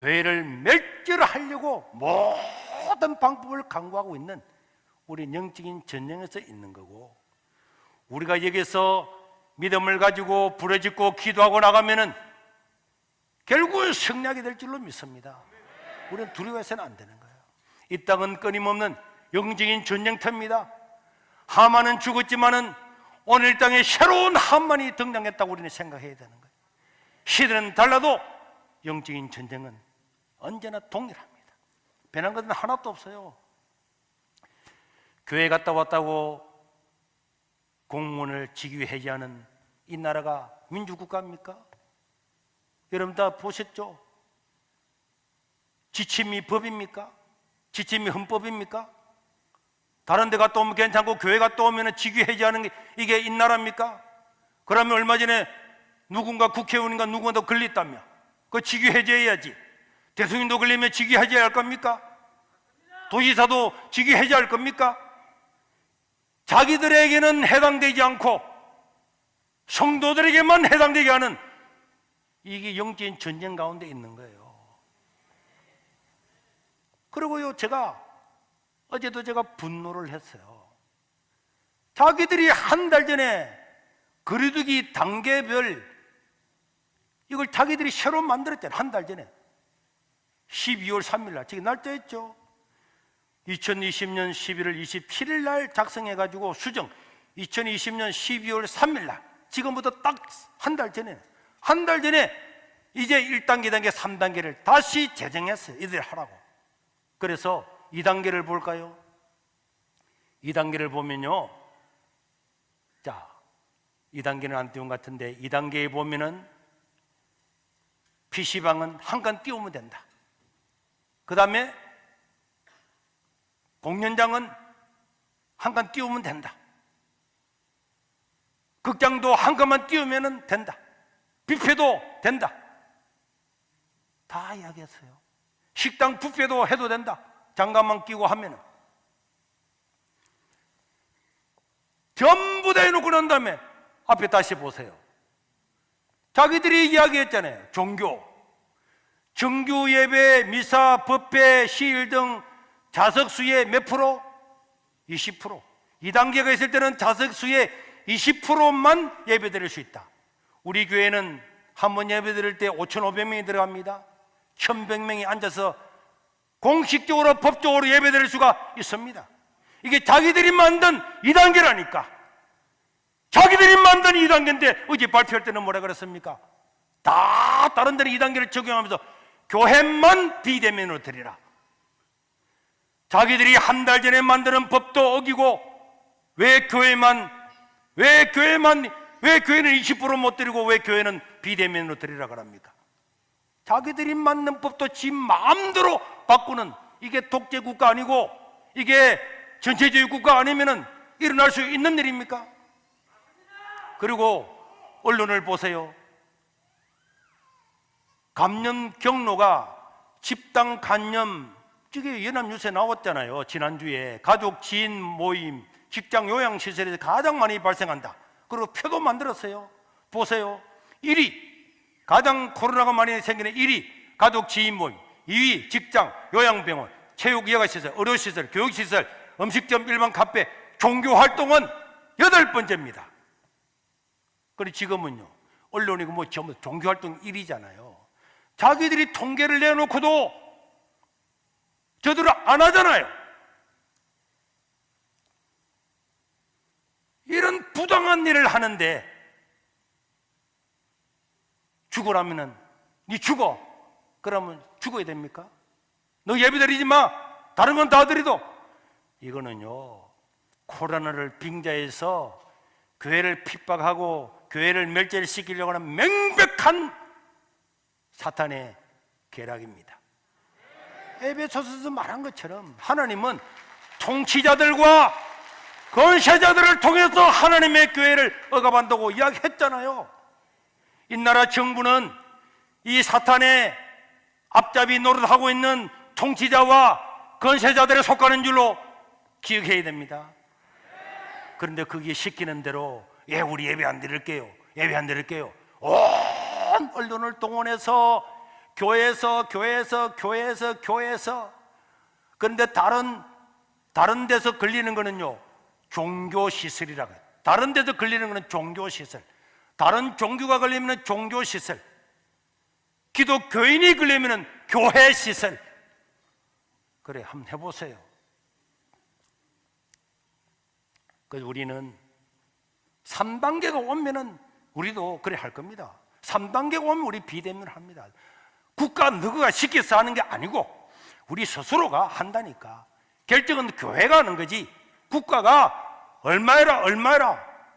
교회를 멸절하려고 모든 방법을 강구하고 있는 우리 영적인 전쟁에서 있는 거고, 우리가 여기서 믿음을 가지고 부르짖고 기도하고 나가면은 결국은 승리하게 될 줄로 믿습니다. 우리는 두려워해서는 안 되는 거예요. 이 땅은 끊임없는 영적인 전쟁터입니다. 하만은 죽었지만은 오늘 땅에 새로운 하만이 등장했다고 우리는 생각해야 되는 거예요. 시대는 달라도 영적인 전쟁은 언제나 동일합니다. 변한 것은 하나도 없어요. 교회 갔다 왔다고 공무원을 직위 해제하는 이 나라가 민주국가입니까? 여러분 다 보셨죠? 지침이 법입니까? 지침이 헌법입니까? 다른 데 갔다 오면 괜찮고 교회 갔다 오면 직위 해제하는 게 이게 이 나라입니까? 그러면 얼마 전에 누군가 국회의원인가 누군가 더 걸렸다며 그 직위 해제해야지. 대통령도 걸리면 직위 해제할 겁니까? 도지사도 직위 해제할 겁니까? 자기들에게는 해당되지 않고 성도들에게만 해당되게 하는 이게 영적인 전쟁 가운데 있는 거예요. 그리고요, 어제도 제가 분노를 했어요. 자기들이 한 달 전에 거리두기 단계별 이걸 자기들이 새로 만들었잖아요. 한 달 전에 12월 3일 날 지금 날짜였죠. 2020년 11월 27일 날 작성해가지고 수정 2020년 12월 3일 날 지금부터 딱 한 달 전에 이제 1단계, 2단계, 3단계를 다시 제정했어요. 이들 하라고. 그래서 2단계를 볼까요? 2단계를 보면요, 자, 2단계는 안 띄운 것 같은데 2단계에 보면은 PC방은 한 칸 띄우면 된다. 그 다음에 공연장은 한 칸 띄우면 된다. 극장도 한 칸만 띄우면 된다. 뷔페도 된다. 다 이야기했어요. 식당 뷔페도 해도 된다. 장갑만 끼고 하면은. 전부 다 해놓고 난 다음에 앞에 다시 보세요. 자기들이 이야기했잖아요. 종교, 정규 예배, 미사, 법회, 시일 등 자석수의 몇 프로? 20%. 2단계가 있을 때는 자석수의 20%만 예배 드릴 수 있다. 우리 교회는 한 번 예배 드릴 때 5,500명이 들어갑니다. 1,100명이 앉아서 공식적으로 법적으로 예배 드릴 수가 있습니다. 이게 자기들이 만든 2단계라니까. 자기들이 만든 2단계인데 어제 발표할 때는 뭐라 그랬습니까? 다 다른 데는 2단계를 적용하면서 교회만 비대면으로 드리라. 자기들이 한 달 전에 만드는 법도 어기고 왜 교회는 20% 못 드리고 왜 교회는 비대면으로 드리라 그럽니까? 자기들이 만든 법도 지 마음대로 바꾸는, 이게 독재 국가 아니고 이게 전체주의 국가 아니면은 일어날 수 있는 일입니까? 그리고 언론을 보세요. 감염 경로가 집단 감염, 저게 연합뉴스에 나왔잖아요. 지난주에 가족 지인 모임, 직장 요양시설에서 가장 많이 발생한다. 그리고 표도 만들었어요. 보세요. 1위, 가장 코로나가 많이 생기는 1위 가족 지인 모임, 2위 직장 요양병원, 체육 여가시설, 의료시설, 교육시설, 음식점, 일반 카페, 종교활동은 8번째입니다. 그리고 지금은요, 언론이고 뭐 전부 종교활동 1위잖아요. 자기들이 통계를 내놓고도 저들은 안 하잖아요. 이런 부당한 일을 하는데 죽으라면은 니 죽어. 그러면 죽어야 됩니까? 너 예배 드리지 마. 다른 건 다 드리도. 이거는요, 코로나를 빙자해서 교회를 핍박하고 교회를 멸절시키려고 하는 명백한 사탄의 계략입니다. 에베소서에서 말한 것처럼 하나님은 통치자들과 권세자들을 통해서 하나님의 교회를 억압한다고 이야기했잖아요. 이 나라 정부는 이 사탄의 앞잡이 노릇하고 있는 통치자와 권세자들에 속하는 줄로 기억해야 됩니다. 그런데 거기에 시키는 대로 우리 예배 안 드릴게요. 예배 안 드릴게요. 온 언론을 동원해서 교회에서. 그런데 다른 데서 걸리는 거는요, 종교시설이라고 해요. 다른 데서 걸리는 거는 종교시설. 다른 종교가 걸리면 종교시설. 기독교인이 걸리면 교회시설. 그래, 한번 해보세요. 그래서 우리는 3단계가 오면은 우리도 그래 할 겁니다. 3단계가 오면 우리 비대면을 합니다. 국가 누구가 시켜서 하는 게 아니고 우리 스스로가 한다니까. 결정은 교회가 하는 거지 국가가 얼마라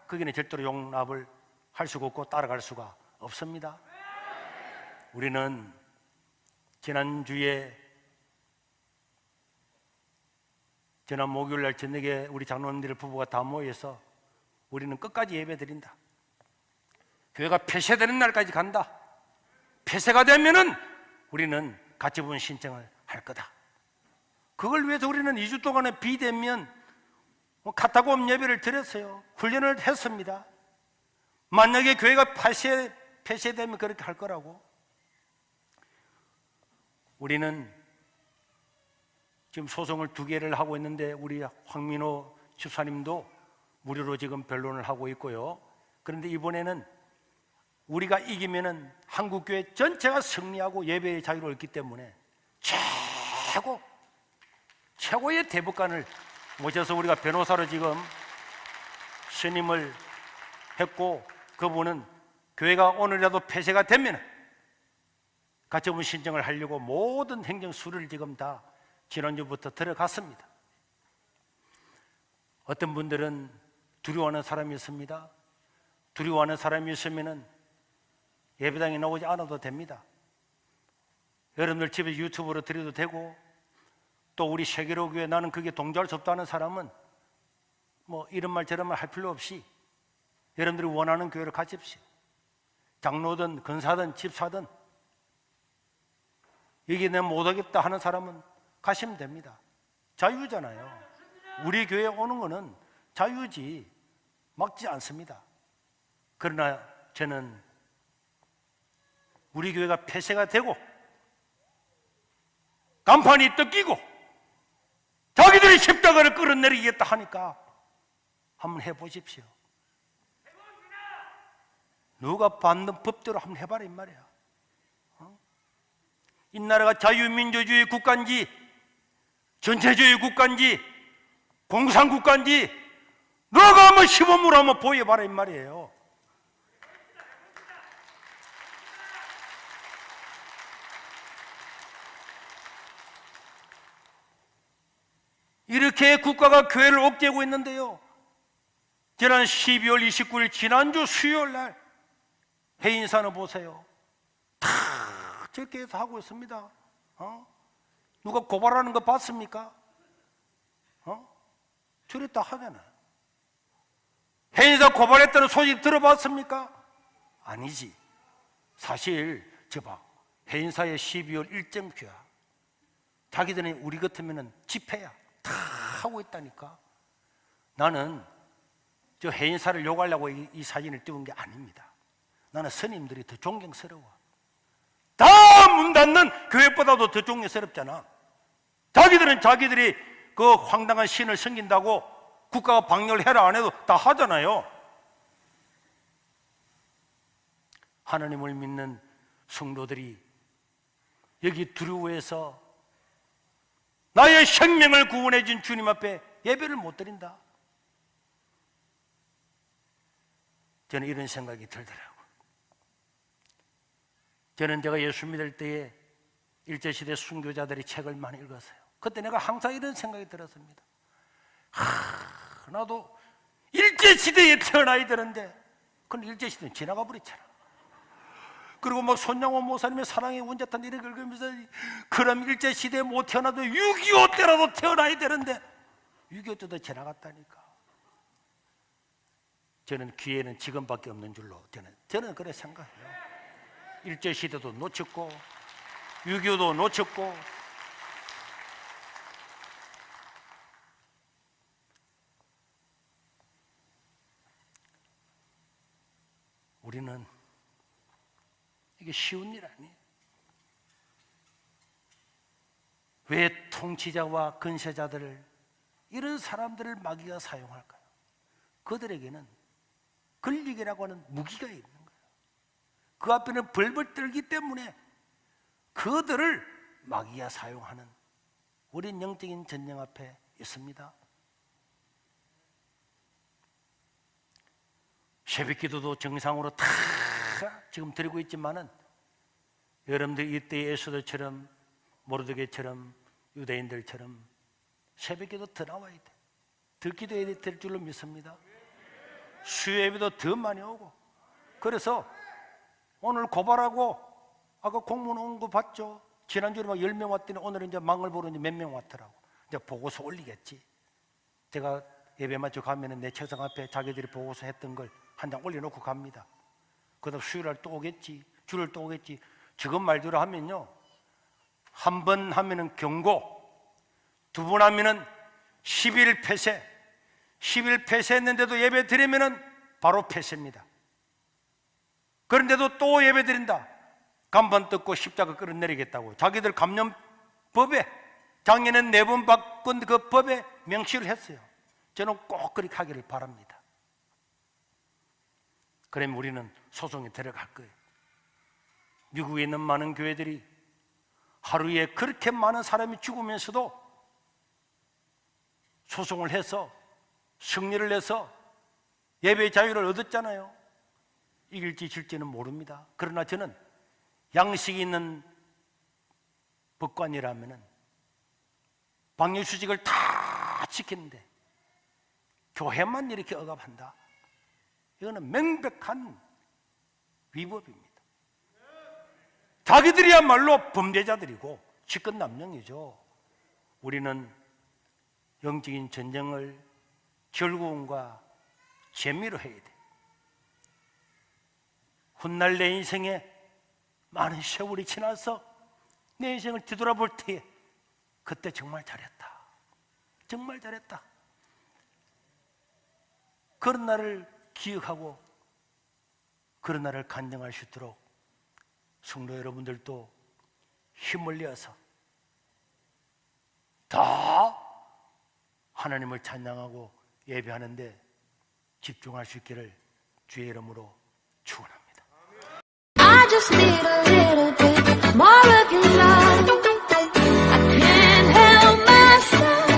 거기는 절대로 용납을 할 수가 없고 따라갈 수가 없습니다. 우리는 지난 목요일 날 저녁에 우리 장로님들 부부가 다 모여서 우리는 끝까지 예배 드린다. 교회가 폐쇄되는 날까지 간다. 폐쇄가 되면은 우리는 가처분 신청을 할 거다. 그걸 위해서 우리는 2주 동안의 비대면 카타콤 예배를 드렸어요. 훈련을 했습니다. 만약에 교회가 폐쇄되면 그렇게 할 거라고. 우리는 지금 소송을 2개를 하고 있는데 우리 황민호 집사님도 무료로 지금 변론을 하고 있고요. 그런데 이번에는 우리가 이기면은 한국교회 전체가 승리하고 예배의 자유를 얻기 때문에 최고의 대법관을 모셔서 우리가 변호사로 지금 신임을 했고, 그분은 교회가 오늘이라도 폐쇄가 되면 가처분 신청을 하려고 모든 행정 수리를 지금 다 지난주부터 들어갔습니다. 어떤 분들은 두려워하는 사람이 있습니다. 두려워하는 사람이 있으면은 예배당에 나오지 않아도 됩니다. 여러분들 집에 유튜브로 드려도 되고, 또 우리 세계로 교회 나는 그게 동조할 수 없다는 사람은 뭐 이런 말 저런 말 할 필요 없이 여러분들이 원하는 교회를 가십시오. 장로든 근사든 집사든. 여기 내가 못하겠다 하는 사람은 가시면 됩니다. 자유잖아요. 우리 교회에 오는 거는 자유지 막지 않습니다. 그러나 저는 우리 교회가 폐쇄가 되고 간판이 뜯기고 자기들이 십자가를 끌어내리겠다 하니까 한번 해보십시오. 누가 받는 법대로 한번 해봐라 이 말이야. 이 나라가 자유민주주의 국가인지 전체주의 국가인지 공산국가인지 너가 한번 시범으로 한번 보여봐라 이 말이에요. 이렇게 국가가 교회를 옥죄고 있는데요, 지난 12월 29일 지난주 수요일 날 해인사는 보세요. 다 저렇게 해서 하고 있습니다. 누가 고발하는 거 봤습니까? 저리 다 하잖아요. 해인사 고발했다는 소식 들어봤습니까? 아니지. 사실 저봐, 해인사의 12월 일정표야. 자기들은 우리 같으면 집회야. 다 하고 있다니까. 나는 저 해인사를 욕하려고 이 사진을 띄운 게 아닙니다. 나는 스님들이 더 존경스러워. 다 문 닫는 교회보다도 더 존경스럽잖아. 자기들은 자기들이 그 황당한 신을 섬긴다고 국가가 방역을 해라 안 해도 다 하잖아요. 하나님을 믿는 성도들이 여기 두려워해서 나의 생명을 구원해 준 주님 앞에 예배를 못 드린다. 저는 이런 생각이 들더라고요. 저는 제가 예수 믿을 때에 일제시대 순교자들이 책을 많이 읽었어요. 그때 내가 항상 이런 생각이 들었습니다. 나도 일제시대에 태어나야 되는데 그건 일제시대는 지나가 버렸잖아. 그리고 막 손양호 모사님의 사랑의 운자탄 이렇게 읽으면서 그럼 일제시대에 못 태어나도 6.25 때라도 태어나야 되는데 6.25 때도 지나갔다니까. 저는 기회는 지금밖에 없는 줄로 저는 그래 생각해요. 일제시대도 놓쳤고 6.25도 놓쳤고 우리는 이게 쉬운 일 아니에요. 왜 통치자와 근세자들을, 이런 사람들을 마귀가 사용할까요? 그들에게는 권력이라고 하는 무기가 있는 거예요. 그 앞에는 벌벌 떨기 때문에 그들을 마귀가 사용하는, 우린 영적인 전쟁 앞에 있습니다. 새벽기도도 정상으로 다 지금 드리고 있지만은 여러분들 이때 에스더처럼 모르드게처럼 유대인들처럼 새벽기도 더 나와야 돼. 더 기도해야 될 줄로 믿습니다. 수요예배도 더 많이 오고. 그래서 오늘 고발하고 아까 공문 온 거 봤죠? 지난주에 막 10명 왔더니 오늘은 이제 망을 보러 몇 명 왔더라고. 이제 보고서 올리겠지. 제가 예배 마치고 가면은 내 책상 앞에 자기들이 보고서 했던 걸 한 장 올려놓고 갑니다. 그다음 수요일날 또 오겠지. 주일 또 오겠지. 지금 말대로 하면요, 한 번 하면은 경고, 두 번 하면은 10일 폐쇄, 10일 폐쇄했는데도 예배 드리면은 바로 폐쇄입니다. 그런데도 또 예배 드린다. 간판 뜯고 십자가 끌어내리겠다고 자기들 감염법에 작년엔 4번 바꾼 그 법에 명시를 했어요. 저는 꼭 그렇게 하기를 바랍니다. 그러면 우리는 소송에 들어갈 거예요. 미국에 있는 많은 교회들이 하루에 그렇게 많은 사람이 죽으면서도 소송을 해서 승리를 해서 예배 자유를 얻었잖아요. 이길지 질지는 모릅니다. 그러나 저는 양식이 있는 법관이라면 방역수칙을 다 지키는데 교회만 이렇게 억압한다, 이거는 명백한 위법입니다. 자기들이야말로 범죄자들이고 직권남용이죠. 우리는 영적인 전쟁을 결국은과 재미로 해야 돼. 훗날 내 인생에 많은 세월이 지나서 내 인생을 뒤돌아볼 때에 그때 정말 잘했다, 정말 잘했다, 그런 날을 기억하고 그런 날을 간증할 수 있도록 성도 여러분들도 힘을 내어서 더 하나님을 찬양하고 예배하는데 집중할 수 있기를 주의 이름으로 축원합니다. I just need a little bit more of your love. I can't help myself.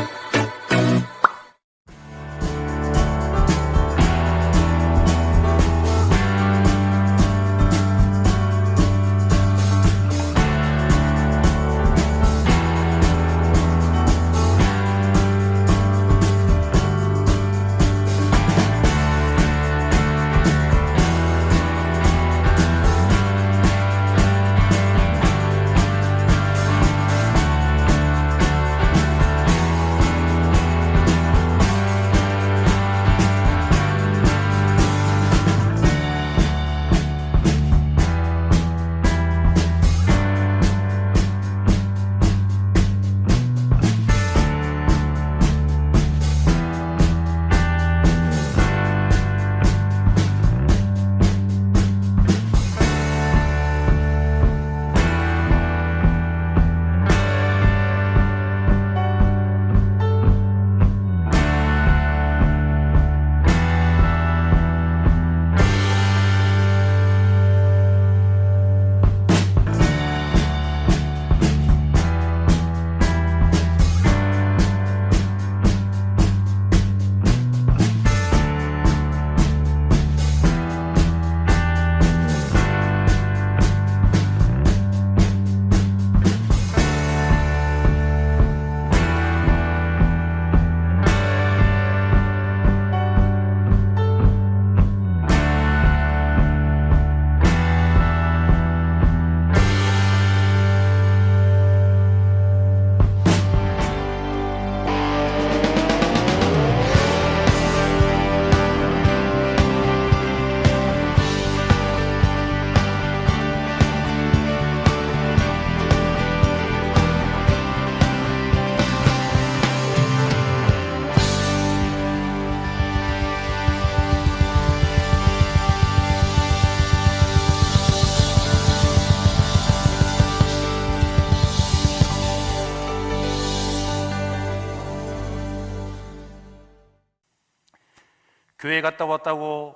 교회 갔다 왔다고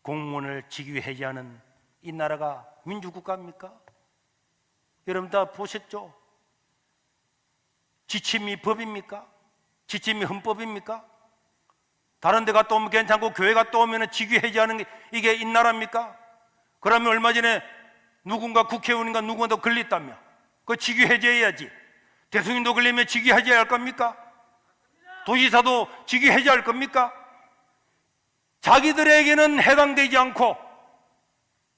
공무원을 직위 해제하는 이 나라가 민주국가입니까? 여러분 다 보셨죠? 지침이 법입니까? 지침이 헌법입니까? 다른 데 갔다 오면 괜찮고 교회 갔다 오면 직위 해제하는 게 이게 이 나라입니까? 그러면 얼마 전에 누군가 국회의원인가 누군가 더 걸렸다며 그 직위 해제해야지. 대통령도 걸리면 직위 해제할 겁니까? 도지사도 직위 해제할 겁니까? 자기들에게는 해당되지 않고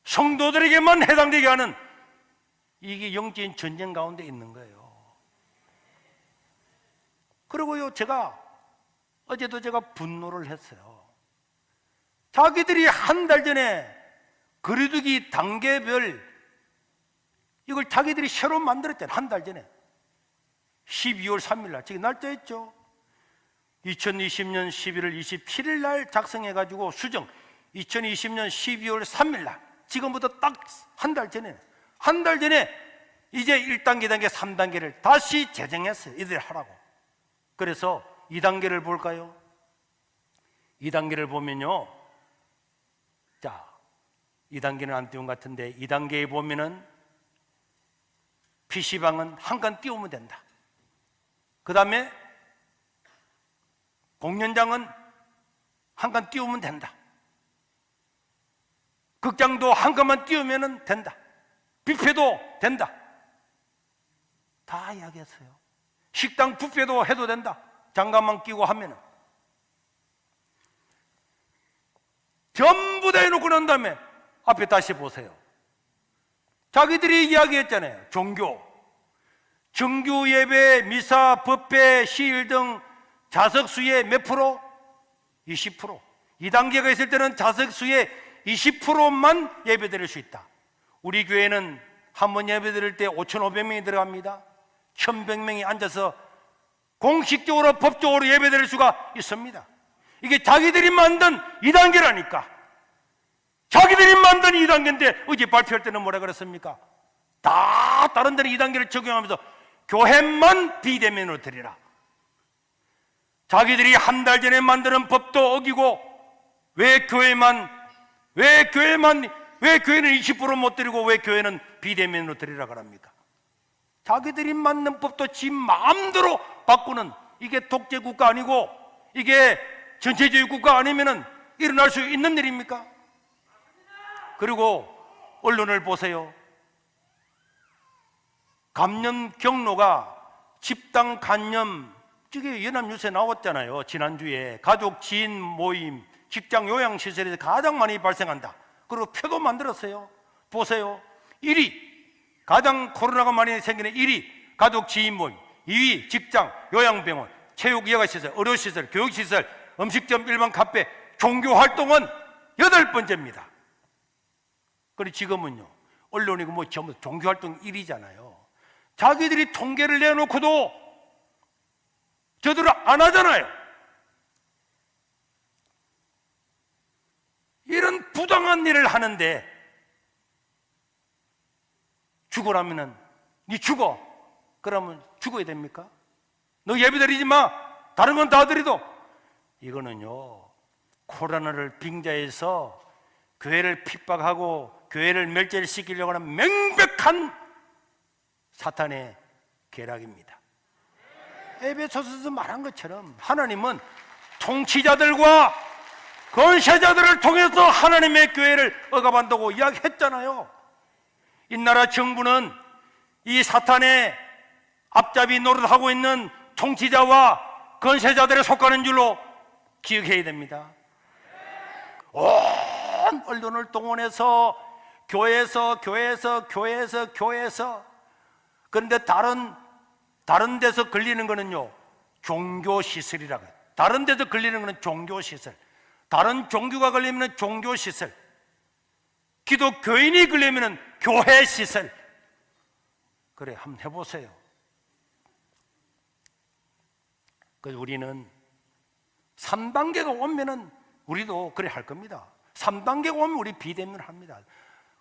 성도들에게만 해당되게 하는 이게 영적인 전쟁 가운데 있는 거예요. 그리고요, 어제도 제가 분노를 했어요. 자기들이 한 달 전에 거리두기 단계별 이걸 자기들이 새로 만들었잖아요. 한 달 전에 12월 3일 날 지금 날짜였죠. 2020년 11월 27일 날 작성해가지고 수정 2020년 12월 3일 날 지금부터 딱 한 달 전에 이제 1단계, 2단계, 3단계를 다시 제정했어요. 이들이 하라고. 그래서 2단계를 볼까요? 2단계를 보면요, 자, 2단계는 안 띄운 것 같은데 2단계에 보면은 PC방은 한 칸 띄우면 된다. 그 다음에 공연장은 한 칸 띄우면 된다. 극장도 한 칸만 띄우면 된다. 뷔페도 된다. 다 이야기했어요. 식당 뷔페도 해도 된다. 장갑만 끼고 하면은. 전부 다 해놓고 난 다음에 앞에 다시 보세요. 자기들이 이야기했잖아요. 종교, 정규 예배, 미사, 법회, 시일 등 자석수의 몇 프로? 20%. 2단계가 있을 때는 자석수의 20%만 예배드릴 수 있다. 우리 교회는 한 번 예배드릴 때 5,500명이 들어갑니다. 1,100명이 앉아서 공식적으로 법적으로 예배드릴 수가 있습니다. 이게 자기들이 만든 2단계라니까. 자기들이 만든 2단계인데 어제 발표할 때는 뭐라 그랬습니까? 다 다른 데는 2단계를 적용하면서 교회만 비대면으로 드리라. 자기들이 한 달 전에 만드는 법도 어기고 왜 교회는 20%못 드리고 왜 교회는 비대면으로 드리라 그럽니까? 자기들이 만든 법도 지 마음대로 바꾸는, 이게 독재국가 아니고 이게 전체주의 국가 아니면은 일어날 수 있는 일입니까? 그리고 언론을 보세요. 감염 경로가 집단 감염, 저게 연합뉴스에 나왔잖아요. 지난주에 가족 지인 모임, 직장 요양시설에서 가장 많이 발생한다. 그리고 표도 만들었어요. 보세요. 1위, 가장 코로나가 많이 생기는 1위 가족 지인 모임, 2위 직장 요양병원, 체육 여가시설, 의료시설, 교육시설, 음식점, 일반 카페, 종교활동은 8번째입니다. 그리고 지금은요, 언론이고 뭐 전부 종교활동 1위잖아요. 자기들이 통계를 내놓고도 저들은 안 하잖아요. 이런 부당한 일을 하는데 죽으라면은 니 죽어. 그러면 죽어야 됩니까? 너 예배 드리지 마. 다른 건 다 드리도. 이거는요, 코로나를 빙자해서 교회를 핍박하고 교회를 멸절시키려고 하는 명백한 사탄의 계략입니다. 에베소서에서 말한 것처럼 하나님은 통치자들과 권세자들을 통해서 하나님의 교회를 억압한다고 이야기했잖아요. 이 나라 정부는 이 사탄의 앞잡이 노릇하고 있는 통치자와 권세자들에 속하는 줄로 기억해야 됩니다. 온 언론을 동원해서 교회에서 그런데 다른 데서 걸리는 거는요, 종교시설이라고 해요. 다른 데서 걸리는 거는 종교시설, 다른 종교가 걸리면 종교시설, 기독교인이 걸리면 교회시설. 그래, 한번 해보세요. 그래서 우리는 3단계가 오면은 우리도 그래 할 겁니다. 3단계가 오면 우리 비대면을 합니다.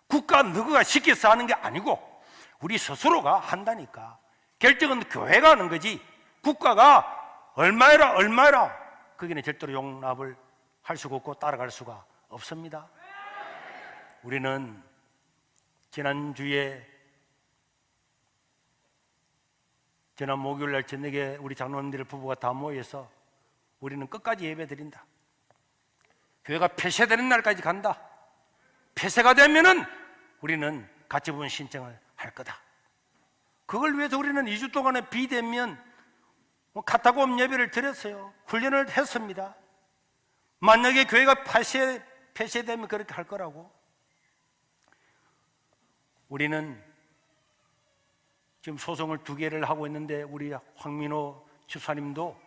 국가 누구가 시켜서 하는 게 아니고 우리 스스로가 한다니까. 결정은 교회가 하는 거지 국가가 얼마해라 거기는 절대로 용납을 할 수가 없고 따라갈 수가 없습니다. 우리는 지난 목요일 날 저녁에 우리 장로님들 부부가 다 모여서 우리는 끝까지 예배 드린다. 교회가 폐쇄되는 날까지 간다. 폐쇄가 되면은 우리는 가처분 신청을 할 거다. 그걸 위해서 우리는 2주 동안의 비대면 카타콤 예배를 드렸어요. 훈련을 했습니다. 만약에 교회가 폐쇄되면 그렇게 할 거라고. 우리는 지금 소송을 2개를 하고 있는데 우리 황민호 집사님도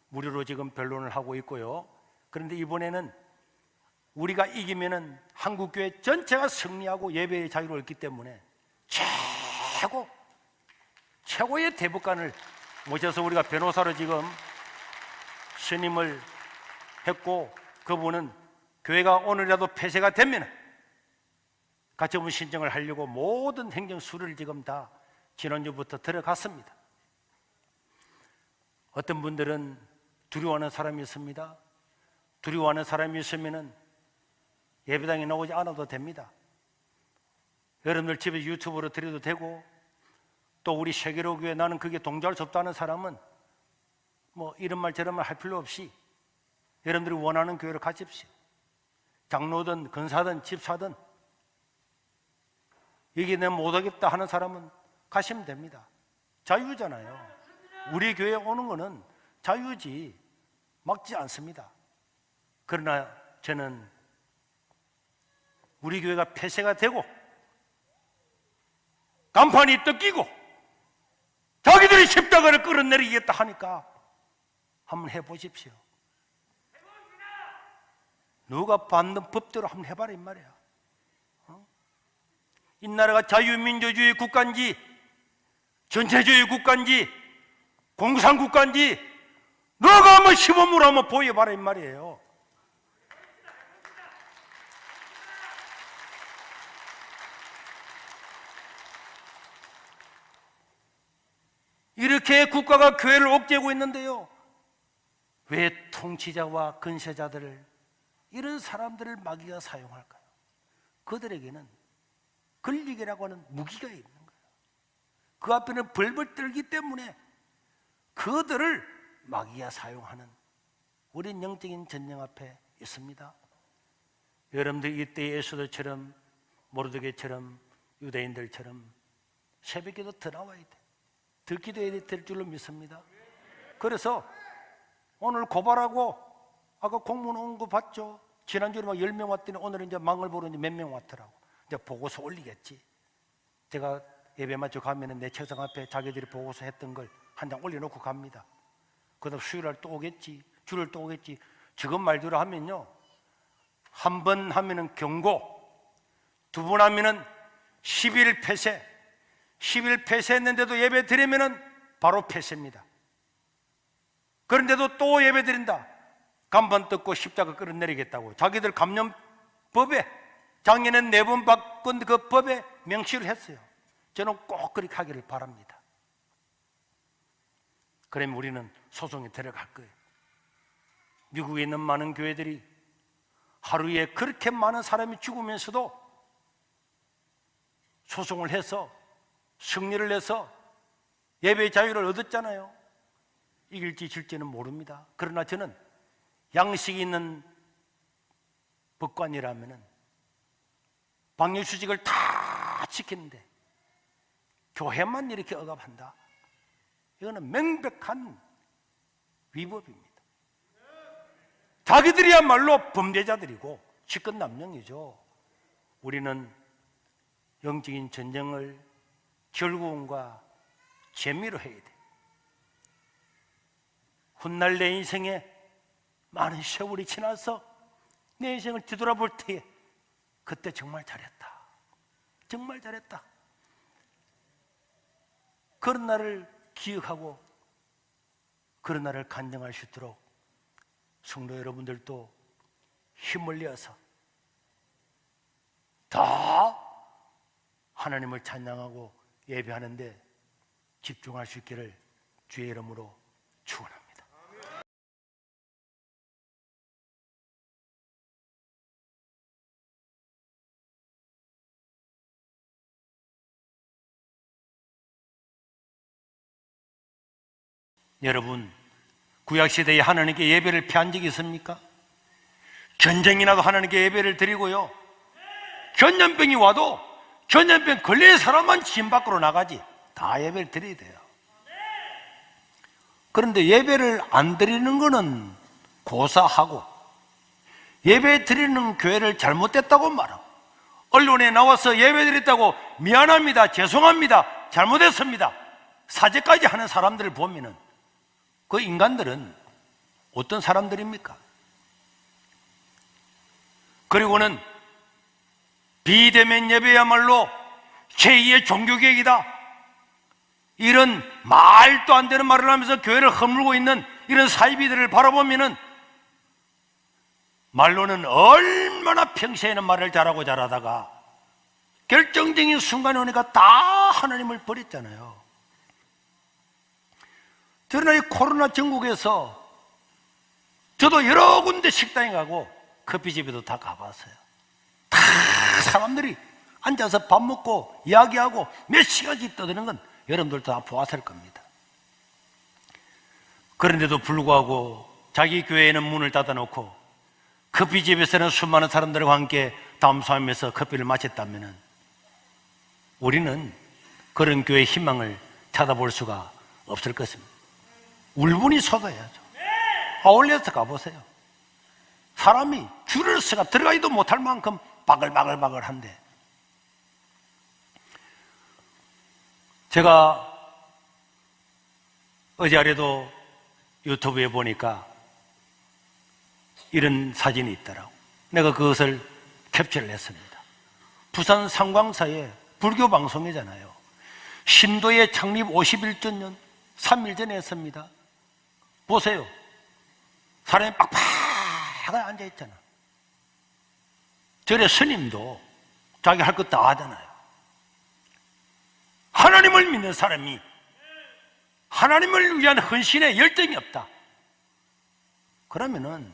무료로 지금 변론을 하고 있고요. 그런데 이번에는 우리가 이기면은 한국교회 전체가 승리하고 예배의 자유를 얻기 때문에 최고의 대법관을 모셔서 우리가 변호사로 지금 선임을 했고, 그분은 교회가 오늘이라도 폐쇄가 되면 가처분 신청을 하려고 모든 행정 수리를 지금 다 지난주부터 들어갔습니다. 어떤 분들은 두려워하는 사람이 있습니다. 두려워하는 사람이 있으면은 예배당에 나오지 않아도 됩니다. 여러분들 집에 유튜브로 드려도 되고, 또 우리 세계로 교회 나는 그게 동조할 수 없다는 사람은 뭐 이런 말 저런 말 할 필요 없이 여러분들이 원하는 교회로 가십시오. 장로든 근사든 집사든, 여기 내가 못하겠다 하는 사람은 가시면 됩니다. 자유잖아요. 우리 교회에 오는 거는 자유지 막지 않습니다. 그러나 저는 우리 교회가 폐쇄가 되고 간판이 뜯기고 자기들이 십자가를 끌어내리겠다 하니까 한번 해보십시오. 누가 받는 법대로 한번 해봐라 이 말이야. 이 나라가 자유민주주의 국가인지 전체주의 국가인지 공산국가인지 너가 한번 시범으로 한번 보여봐라 이 말이에요. 이렇게 국가가 교회를 옥죄고 있는데요, 왜 통치자와 근세자들을, 이런 사람들을 마귀가 사용할까요? 그들에게는 권력이라고 하는 무기가 있는 거예요. 그 앞에는 벌벌 떨기 때문에 그들을 마귀가 사용하는 우린 영적인 전쟁 앞에 있습니다. 여러분들 이때 에스더처럼 모르드게처럼 유대인들처럼 새벽에도 더 나와야 돼. 더 기도해야 될 줄로 믿습니다. 그래서 오늘 고발하고, 아까 공무원 온 거 봤죠? 지난주에 막 10명 왔더니 오늘은 이제 망을 보러 몇 명 왔더라고. 이제 보고서 올리겠지. 제가 예배 마쳐 가면은 내 책상 앞에 자기들이 보고서 했던 걸 한 장 올려놓고 갑니다. 그 다음 수요일날 또 오겠지. 주일 또 오겠지. 지금 말대로 하면요, 한 번 하면은 경고, 2번 하면은 10일 폐쇄, 10일 폐쇄했는데도 예배 드리면은 바로 폐쇄입니다. 그런데도 또 예배 드린다. 간판 뜯고 십자가 끌어내리겠다고 자기들 감염법에 작년엔 4번 바꾼 그 법에 명시를 했어요. 저는 꼭 그렇게 하기를 바랍니다. 그러면 우리는 소송에 들어갈 거예요. 미국에 있는 많은 교회들이 하루에 그렇게 많은 사람이 죽으면서도 소송을 해서 승리를 해서 예배의 자유를 얻었잖아요. 이길지 질지는 모릅니다. 그러나 저는 양식이 있는 법관이라면은 방역수칙을 다 지키는데 교회만 이렇게 억압한다? 이거는 명백한 위법입니다. 자기들이야말로 범죄자들이고 직권남용이죠. 우리는 영적인 전쟁을 결국은과 재미로 해야 돼. 훗날 내 인생에 많은 세월이 지나서 내 인생을 뒤돌아볼 때에 그때 정말 잘했다, 정말 잘했다, 그런 날을 기억하고 그런 날을 간증할 수 있도록 성도 여러분들도 힘을 내어서 더 하나님을 찬양하고 예배하는데 집중할 수 있기를 주의 이름으로 축원합니다. 여러분, 구약시대에 하나님께 예배를 피한 적이 있습니까? 전쟁이 나도 하나님께 예배를 드리고요, 전염병이 와도 전염병 걸린 사람만 집 밖으로 나가지 다 예배를 드려야 돼요. 그런데 예배를 안 드리는 거는 고사하고, 예배 드리는 교회를 잘못됐다고 말하고, 언론에 나와서 예배 드렸다고 미안합니다, 죄송합니다, 잘못했습니다, 사죄까지 하는 사람들을 보면은 그 인간들은 어떤 사람들입니까? 그리고는 비대면 예배야말로 제2의 종교개혁이다, 이런 말도 안 되는 말을 하면서 교회를 허물고 있는 이런 사이비들을 바라보면은 말로는 얼마나 평소에는 말을 잘하다가 결정적인 순간에 오니까 다 하나님을 버렸잖아요. 저는 이 코로나 전국에서 저도 여러 군데 식당에 가고 커피집에도 다 가봤어요. 다 사람들이 앉아서 밥 먹고 이야기하고 몇 시간씩 떠드는 건 여러분들도 다 보았을 겁니다. 그런데도 불구하고 자기 교회에는 문을 닫아놓고 커피집에서는 수많은 사람들과 함께 담소하면서 커피를 마셨다면 우리는 그런 교회의 희망을 찾아볼 수가 없을 것입니다. 울분이 쏟아야죠. 아울렛에 가보세요. 사람이 줄을 서가 들어가지도 못할 만큼 바글바글한데, 제가 어제 아래도 유튜브에 보니까 이런 사진이 있더라고. 내가 그것을 캡처를 했습니다. 부산 상광사의 불교 방송이잖아요. 신도의 창립 51주년 3일 전에 했습니다. 보세요. 사람이 빡빡하게 앉아있잖아. 절에 스님도 자기 할 것 다 하잖아요. 하나님을 믿는 사람이 하나님을 위한 헌신에 열정이 없다, 그러면은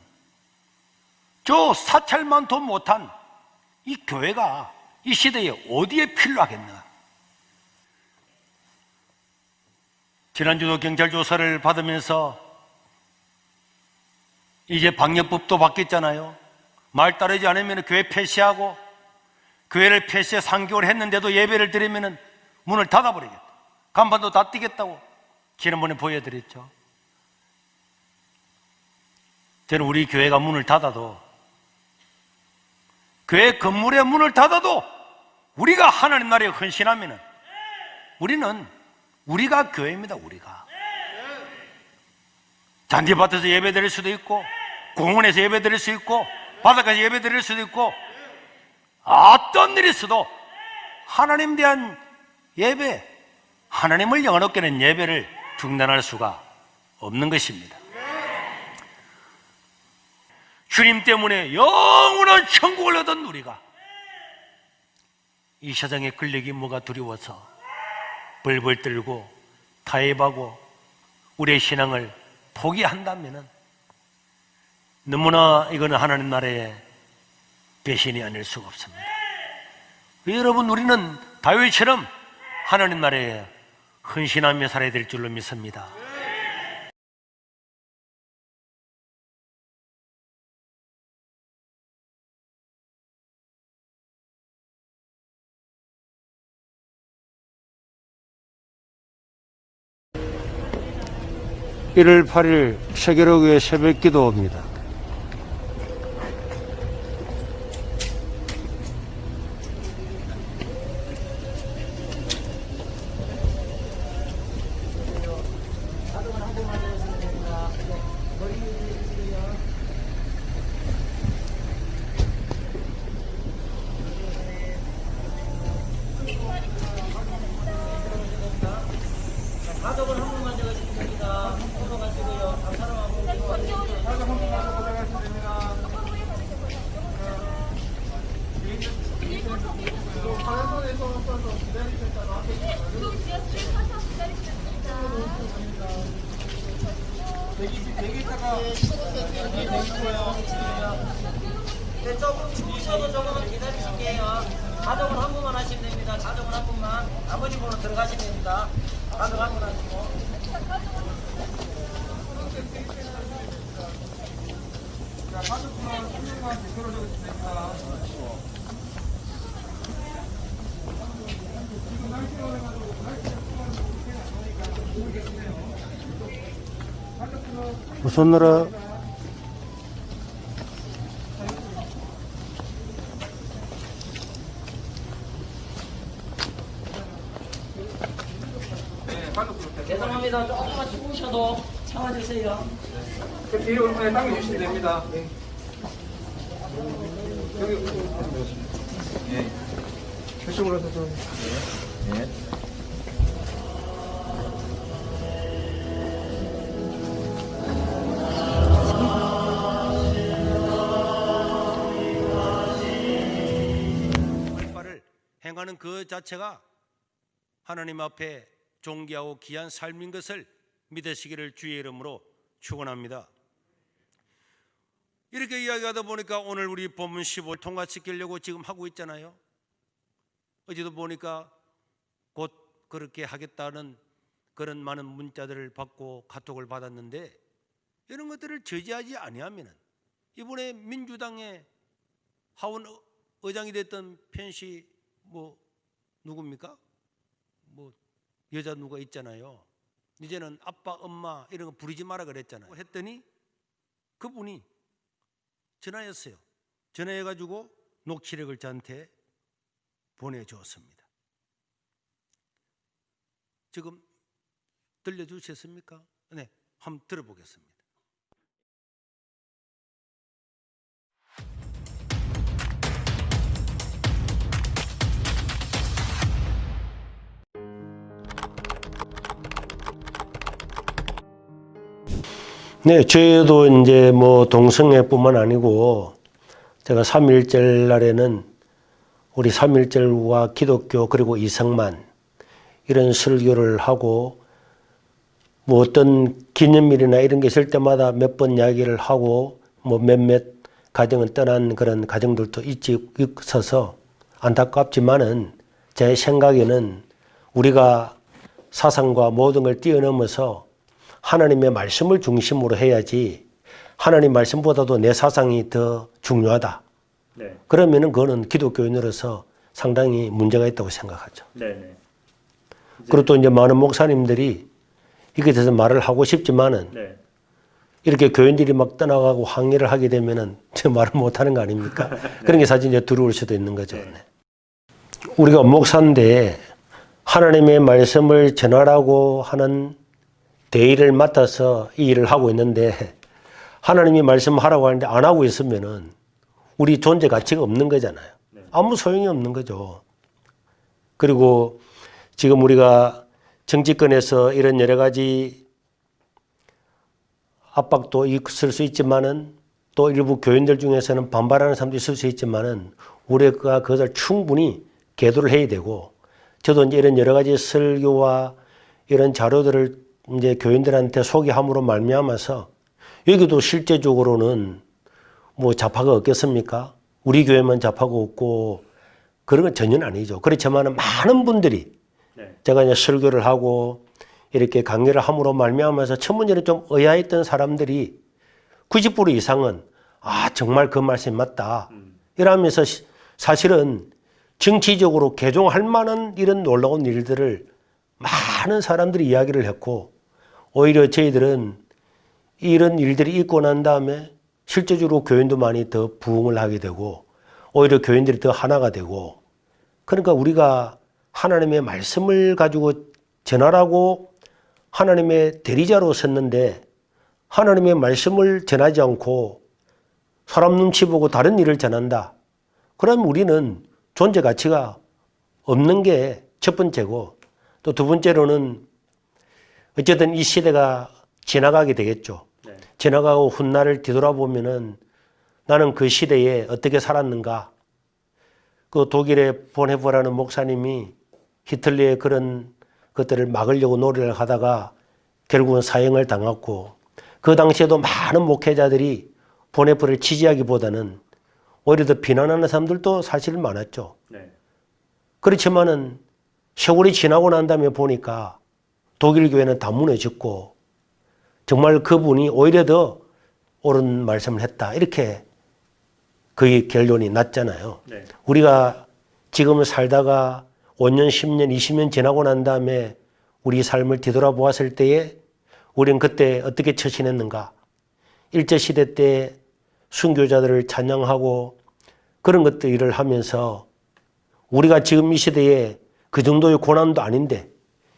저 사찰만도 못한 이 교회가 이 시대에 어디에 필요하겠나? 지난주도 경찰조사를 받으면서 이제 방역법도 바뀌었잖아요. 말 따르지 않으면 교회 폐쇄하고, 교회를 폐쇄 3개월 했는데도 예배를 드리면 문을 닫아버리겠다, 간판도 다 띄겠다고 지난번에 보여드렸죠. 저는 우리 교회가 문을 닫아도, 교회 건물의 문을 닫아도 우리가 하나님 나라에 헌신하면 우리가 교회입니다. 우리가 잔디밭에서 예배 드릴 수도 있고, 공원에서 예배 드릴 수 있고, 바닷가에서 예배 드릴 수도 있고, 어떤 일이 있어도 하나님 대한 예배, 하나님을 영원롭게 하는 예배를 중단할 수가 없는 것입니다. 주님 때문에 영원한 천국을 얻은 우리가 이 세상의 권력이 뭐가 두려워서 벌벌 떨고 타협하고 우리의 신앙을 포기한다면 너무나 이거는 하나님 나라의 배신이 아닐 수가 없습니다. 여러분, 우리는 다윗처럼 하나님 나라에 헌신하며 살아야 될 줄로 믿습니다. (1월 8일) 세계로교회 새벽 기도입니다. 가족을 한 분만 적으시면 됩니다. 손으로 가시고요. 다 사람하고 가족 한 분만 적으시겠습니다. 네, 조금 주셔도 조금만 기다리실게요. 가족은 한 분만 하시면 됩니다. 가족은 한 분만. 나머지 분은 들어가시면 됩니다. 가족 한 분 하시고. 무슨 나라? 죄송합니다. 조금만 추우셔도 참아주세요. 뒤에 얼마에 당겨주시면 됩니다. 여기, 예. 저쪽으로 서 좀. 예. 바를 행하는 그 자체가 하나님 앞에 존귀하고 귀한 삶인 것을 믿으시기를 주의 이름으로 축원합니다. 이렇게 이야기하다 보니까 오늘 우리 본문 15를 통과시키려고 지금 하고 있잖아요. 어제도 보니까 곧 그렇게 하겠다는 그런 많은 문자들을 받고 카톡을 받았는데, 이런 것들을 저지하지 아니하면 이번에 민주당의 하원 의장이 됐던 편씨 누굽니까? 여자 누가 있잖아요. 이제는 아빠, 엄마 이런 거 부르지 마라 그랬잖아요. 했더니 그분이 전화했어요. 전화해가지고 녹취록을 저한테 보내주었습니다. 지금 들려주셨습니까? 네, 한번 들어보겠습니다. 네, 저희도 이제 동성애뿐만 아니고 제가 3.1절 날에는 우리 3.1절과 기독교 그리고 이성만 이런 설교를 하고 어떤 기념일이나 이런 게 있을 때마다 몇 번 이야기를 하고 몇몇 가정은 떠난 그런 가정들도 있어서 안타깝지만은 제 생각에는 우리가 사상과 모든 걸 뛰어넘어서 하나님의 말씀을 중심으로 해야지, 하나님 말씀보다도 내 사상이 더 중요하다. 네. 그러면은 그거는 기독교인으로서 상당히 문제가 있다고 생각하죠. 네네. 그리고 또 이제 많은 목사님들이 이게 대해서 말을 하고 싶지만은 네. 이렇게 교인들이 막 떠나가고 항의를 하게 되면은 저 말을 못 하는 거 아닙니까? 그런 게 사실 이제 들어올 수도 있는 거죠. 네. 우리가 목사인데 하나님의 말씀을 전하라고 하는 대의를 맡아서 이 일을 하고 있는데, 하나님이 말씀하라고 하는데 안 하고 있으면은 우리 존재 가치가 없는 거잖아요. 아무 소용이 없는 거죠. 그리고 지금 우리가 정치권에서 이런 여러 가지 압박도 있을 수 있지만은, 또 일부 교인들 중에서는 반발하는 사람도 있을 수 있지만은, 우리가 그것을 충분히 계도를 해야 되고, 저도 이제 이런 여러 가지 설교와 이런 자료들을 이제 교인들한테 소개함으로 말미암아서, 여기도 실제적으로는 좌파가 없겠습니까? 우리 교회만 좌파가 없고 그런 건 전혀 아니죠. 그렇지만 많은 분들이 네. 제가 이제 설교를 하고 이렇게 강의를 함으로 말미암아서 첫 문제는 좀 의아했던 사람들이 90% 이상은 정말 그 말씀이 맞다. 이러면서 사실은 정치적으로 개종할 만한 이런 놀라운 일들을 많은 사람들이 이야기를 했고, 오히려 저희들은 이런 일들이 있고 난 다음에 실제적으로 교인도 많이 더 부흥을 하게 되고, 오히려 교인들이 더 하나가 되고, 그러니까 우리가 하나님의 말씀을 가지고 전하라고 하나님의 대리자로 섰는데, 하나님의 말씀을 전하지 않고 사람 눈치 보고 다른 일을 전한다. 그럼 우리는 존재 가치가 없는 게 첫 번째고, 또 두 번째로는 어쨌든 이 시대가 지나가게 되겠죠. 네. 지나가고 훗날을 뒤돌아보면은 나는 그 시대에 어떻게 살았는가. 그 독일의 본헤버라는 목사님이 히틀러의 그런 것들을 막으려고 노래를 하다가 결국은 사형을 당했고, 그 당시에도 많은 목회자들이 본헤버를 지지하기보다는 오히려 더 비난하는 사람들도 사실 많았죠. 네. 그렇지만은 세월이 지나고 난 다음에 보니까 독일 교회는 다 무너졌고, 정말 그분이 오히려 더 옳은 말씀을 했다. 이렇게 거의 결론이 났잖아요. 네. 우리가 지금 살다가 5년, 10년, 20년 지나고 난 다음에 우리 삶을 뒤돌아보았을 때에 우리는 그때 어떻게 처신했는가. 일제시대 때 순교자들을 찬양하고 그런 것들을 하면서 우리가 지금 이 시대에 그 정도의 고난도 아닌데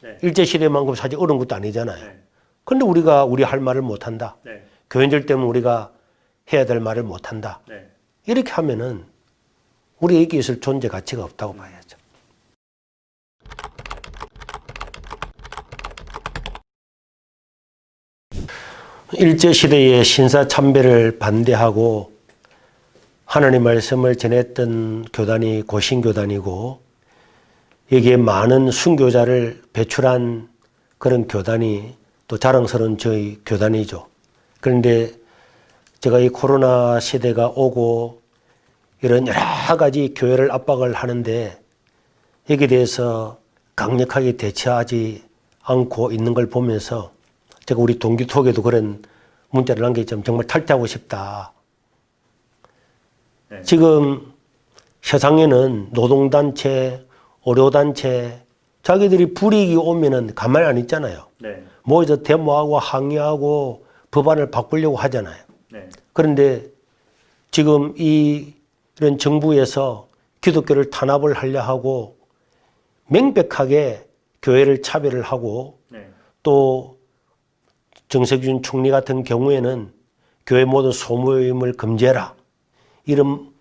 네. 일제시대만큼 사실 어려운 것도 아니잖아요. 네. 그런데 우리가 우리 할 말을 못한다. 네. 교인들 때문에 우리가 해야 될 말을 못한다. 네. 이렇게 하면은 우리에게 있을 존재 가치가 없다고 봐야죠. 일제시대의 신사참배를 반대하고 하나님 말씀을 전했던 교단이 고신교단이고 여기에 많은 순교자를 배출한 그런 교단이 또 자랑스러운 저희 교단이죠. 그런데 제가 이 코로나 시대가 오고 이런 여러 가지 교회를 압박을 하는데 여기에 대해서 강력하게 대처하지 않고 있는 걸 보면서 제가 우리 동기톡에도 그런 문자를 남겼지만 정말 탈퇴하고 싶다. 네. 지금 세상에는 노동단체, 의료단체 자기들이 불이익이 오면은 가만히 안 있잖아요. 네. 모여서 데모하고 항의하고 법안을 바꾸려고 하잖아요. 네. 그런데 지금 이런 정부에서 기독교를 탄압을 하려 하고 명백하게 교회를 차별을 하고 네. 또 정세균 총리 같은 경우에는 교회 모든 소모임을 금지해라. 이런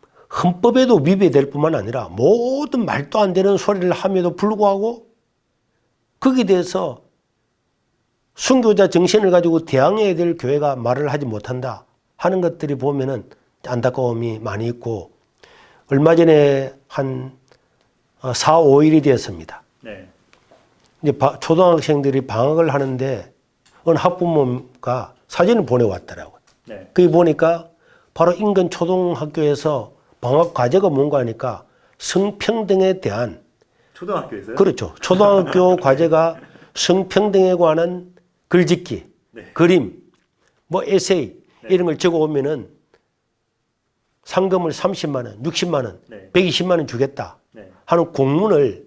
헌법에도 위배될 뿐만 아니라 모든 말도 안 되는 소리를 함에도 불구하고 거기에 대해서 순교자 정신을 가지고 대항해야 될 교회가 말을 하지 못한다 하는 것들이 보면은 안타까움이 많이 있고 얼마 전에 한 4, 5일이 되었습니다. 네. 이제 초등학생들이 방학을 하는데 어느 학부모가 사진을 보내왔더라고요. 네. 거기 보니까 바로 인근 초등학교에서 방학 과제가 뭔가 하니까 성평등에 대한 초등학교에서요? 그렇죠. 초등학교 과제가 성평등에 관한 글짓기, 네. 그림, 뭐 에세이 네. 이런 걸 적어 오면은 상금을 30만 원, 60만 원, 네. 120만 원 주겠다 네. 하는 공문을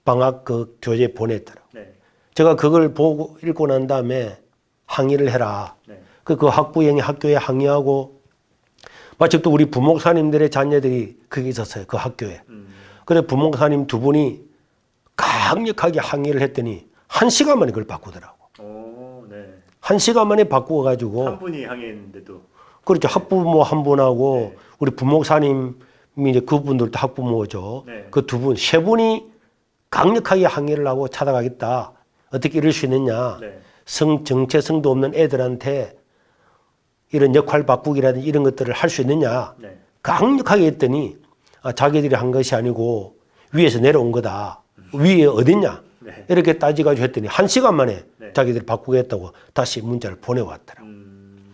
방학 그 교재에 보냈더라고요. 네. 제가 그걸 보고 읽고 난 다음에 항의를 해라. 네. 그 학부형이 학교에 항의하고 마침 또 우리 부목사님들의 자녀들이 거기 있었어요. 그 학교에. 그래 부목사님 두 분이 강력하게 항의를 했더니 1시간 만에 그걸 바꾸더라고. 오, 네. 1시간 만에 바꾸어가지고 한 분이 항의했는데도. 그렇죠. 학부모 한 분하고 네. 우리 부목사님이 이제 그분들도 학부모죠. 네. 그 두 분, 세 분이 강력하게 항의를 하고 찾아가겠다. 어떻게 이럴 수 있느냐. 네. 정체성도 없는 애들한테 이런 역할 바꾸기라든지 이런 것들을 할 수 있느냐. 네. 강력하게 했더니 자기들이 한 것이 아니고 위에서 내려온 거다. 위에 어딨냐. 네. 이렇게 따지가지고 했더니 1시간 만에 네. 자기들이 바꾸겠다고 다시 문자를 보내왔더라고.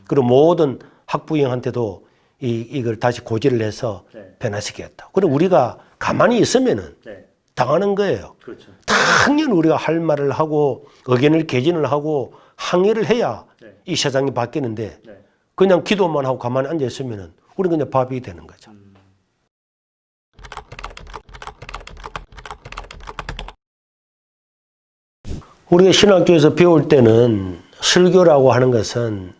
그리고 모든 학부형한테도 이걸 다시 고지를 해서 네. 변화시키겠다. 그리고 우리가 가만히 있으면은 네. 당하는 거예요. 그렇죠. 당연히 우리가 할 말을 하고 의견을 개진을 하고 항의를 해야 네. 이 세상이 바뀌는데 네. 그냥 기도만 하고 가만히 앉아 있으면은 우리는 그냥 밥이 되는 거죠. 우리가 신학교에서 배울 때는 설교라고 하는 것은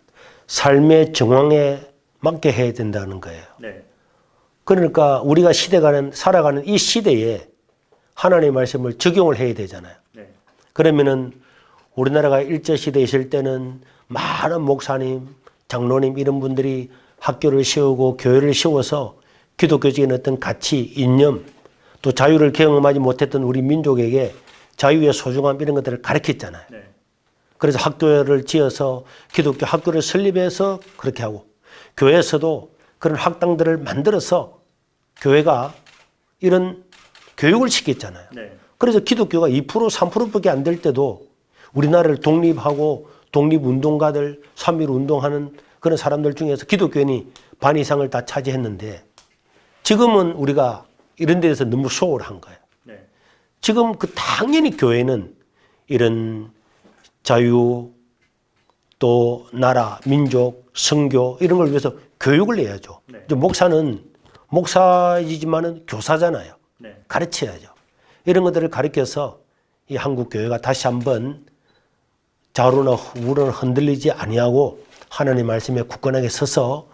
삶의 정황에 맞게 해야 된다는 거예요. 네. 그러니까 우리가 살아가는 이 시대에 하나님의 말씀을 적용을 해야 되잖아요. 네. 그러면은 우리나라가 일제시대에 있을 때는 많은 목사님, 장로님 이런 분들이 학교를 세우고 교회를 세워서 기독교적인 어떤 가치, 이념, 또 자유를 경험하지 못했던 우리 민족에게 자유의 소중함 이런 것들을 가르쳤잖아요. 네. 그래서 학교를 지어서 기독교 학교를 설립해서 그렇게 하고 교회에서도 그런 학당들을 만들어서 교회가 이런 교육을 시켰잖아요. 네. 그래서 기독교가 2% 3%밖에 안 될 때도 우리나라를 독립하고 독립운동가들 3.1 운동하는 그런 사람들 중에서 기독교인이 반 이상을 다 차지했는데 지금은 우리가 이런 데에서 너무 소홀한 거예요. 네. 지금 당연히 교회는 이런 자유 또 나라, 민족, 선교 이런 걸 위해서 교육을 해야죠. 네. 이제 목사는 목사이지만은 교사잖아요. 네. 가르쳐야죠. 이런 것들을 가르쳐서 이 한국 교회가 다시 한번 좌우로나 우로나 흔들리지 아니하고 하나님의 말씀에 굳건하게 서서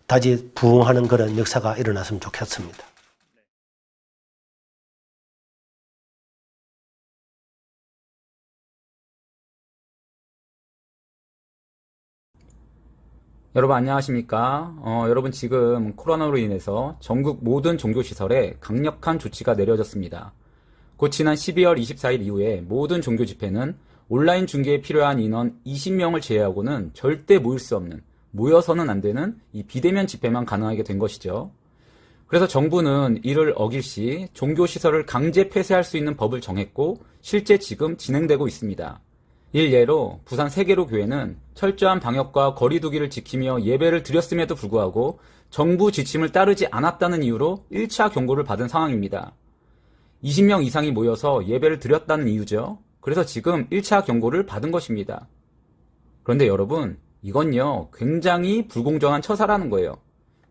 다시 부흥하는 그런 역사가 일어났으면 좋겠습니다. 여러분 안녕하십니까? 여러분 지금 코로나로 인해서 전국 모든 종교시설에 강력한 조치가 내려졌습니다. 곧 지난 12월 24일 이후에 모든 종교 집회는 온라인 중계에 필요한 인원 20명을 제외하고는 절대 모일 수 없는, 모여서는 안 되는 이 비대면 집회만 가능하게 된 것이죠. 그래서 정부는 이를 어길 시 종교시설을 강제 폐쇄할 수 있는 법을 정했고 실제 지금 진행되고 있습니다. 일례로 부산 세계로 교회는 철저한 방역과 거리 두기를 지키며 예배를 드렸음에도 불구하고 정부 지침을 따르지 않았다는 이유로 1차 경고를 받은 상황입니다. 20명 이상이 모여서 예배를 드렸다는 이유죠. 그래서 지금 1차 경고를 받은 것입니다. 그런데 여러분, 이건요, 굉장히 불공정한 처사라는 거예요.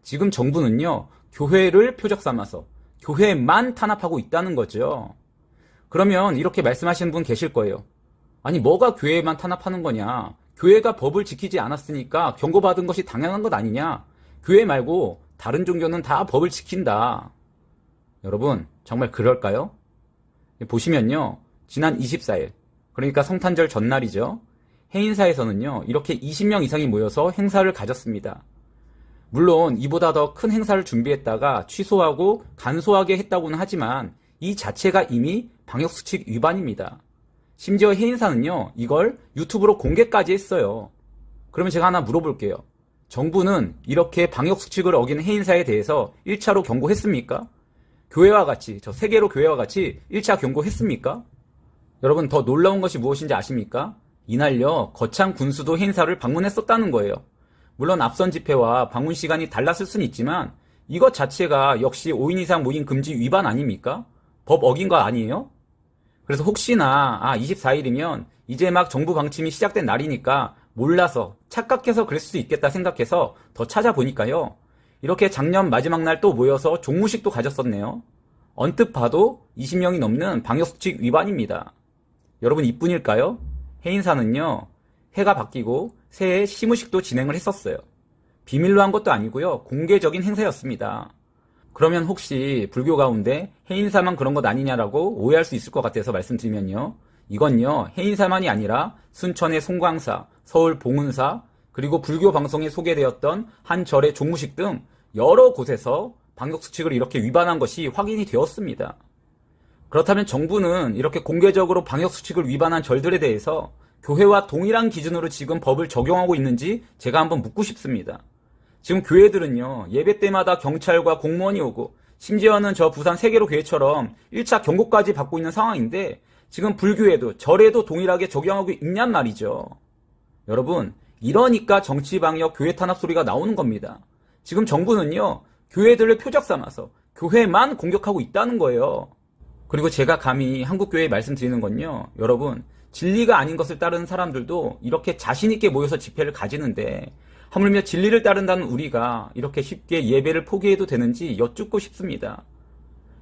지금 정부는요, 교회를 표적 삼아서 교회만 탄압하고 있다는 거죠. 그러면 이렇게 말씀하시는 분 계실 거예요. 아니, 뭐가 교회만 탄압하는 거냐? 교회가 법을 지키지 않았으니까 경고받은 것이 당연한 것 아니냐? 교회 말고 다른 종교는 다 법을 지킨다. 여러분, 정말 그럴까요? 보시면요, 지난 24일, 그러니까 성탄절 전날이죠. 해인사에서는요, 이렇게 20명 이상이 모여서 행사를 가졌습니다. 물론 이보다 더 큰 행사를 준비했다가 취소하고 간소하게 했다고는 하지만 이 자체가 이미 방역수칙 위반입니다. 심지어 해인사는요, 이걸 유튜브로 공개까지 했어요. 그러면 제가 하나 물어볼게요. 정부는 이렇게 방역수칙을 어긴 해인사에 대해서 1차로 경고했습니까? 교회와 같이, 저 세계로 교회와 같이 1차 경고했습니까? 여러분, 더 놀라운 것이 무엇인지 아십니까? 이날요, 거창 군수도 해인사를 방문했었다는 거예요. 물론 앞선 집회와 방문 시간이 달랐을 수는 있지만 이것 자체가 역시 5인 이상 모임 금지 위반 아닙니까? 법 어긴 거 아니에요? 그래서 혹시나 24일이면 이제 막 정부 방침이 시작된 날이니까 몰라서 착각해서 그랬을 수 있겠다 생각해서 더 찾아보니까요. 이렇게 작년 마지막 날 또 모여서 종무식도 가졌었네요. 언뜻 봐도 20명이 넘는 방역수칙 위반입니다. 여러분 이뿐일까요? 해인사는요. 해가 바뀌고 새해 시무식도 진행을 했었어요. 비밀로 한 것도 아니고요. 공개적인 행사였습니다. 그러면 혹시 불교 가운데 해인사만 그런 것 아니냐라고 오해할 수 있을 것 같아서 말씀드리면요. 이건요. 해인사만이 아니라 순천의 송광사, 서울 봉은사, 그리고 불교 방송에 소개되었던 한 절의 종무식 등 여러 곳에서 방역수칙을 이렇게 위반한 것이 확인이 되었습니다. 그렇다면 정부는 이렇게 공개적으로 방역수칙을 위반한 절들에 대해서 교회와 동일한 기준으로 지금 법을 적용하고 있는지 제가 한번 묻고 싶습니다. 지금 교회들은요, 예배 때마다 경찰과 공무원이 오고 심지어는 저 부산 세계로 교회처럼 1차 경고까지 받고 있는 상황인데 지금 불교에도 절에도 동일하게 적용하고 있냔 말이죠. 여러분, 이러니까 정치방역 교회 탄압 소리가 나오는 겁니다. 지금 정부는요, 교회들을 표적 삼아서 교회만 공격하고 있다는 거예요. 그리고 제가 감히 한국교회에 말씀드리는 건요, 여러분, 진리가 아닌 것을 따르는 사람들도 이렇게 자신있게 모여서 집회를 가지는데 하물며 진리를 따른다는 우리가 이렇게 쉽게 예배를 포기해도 되는지 여쭙고 싶습니다.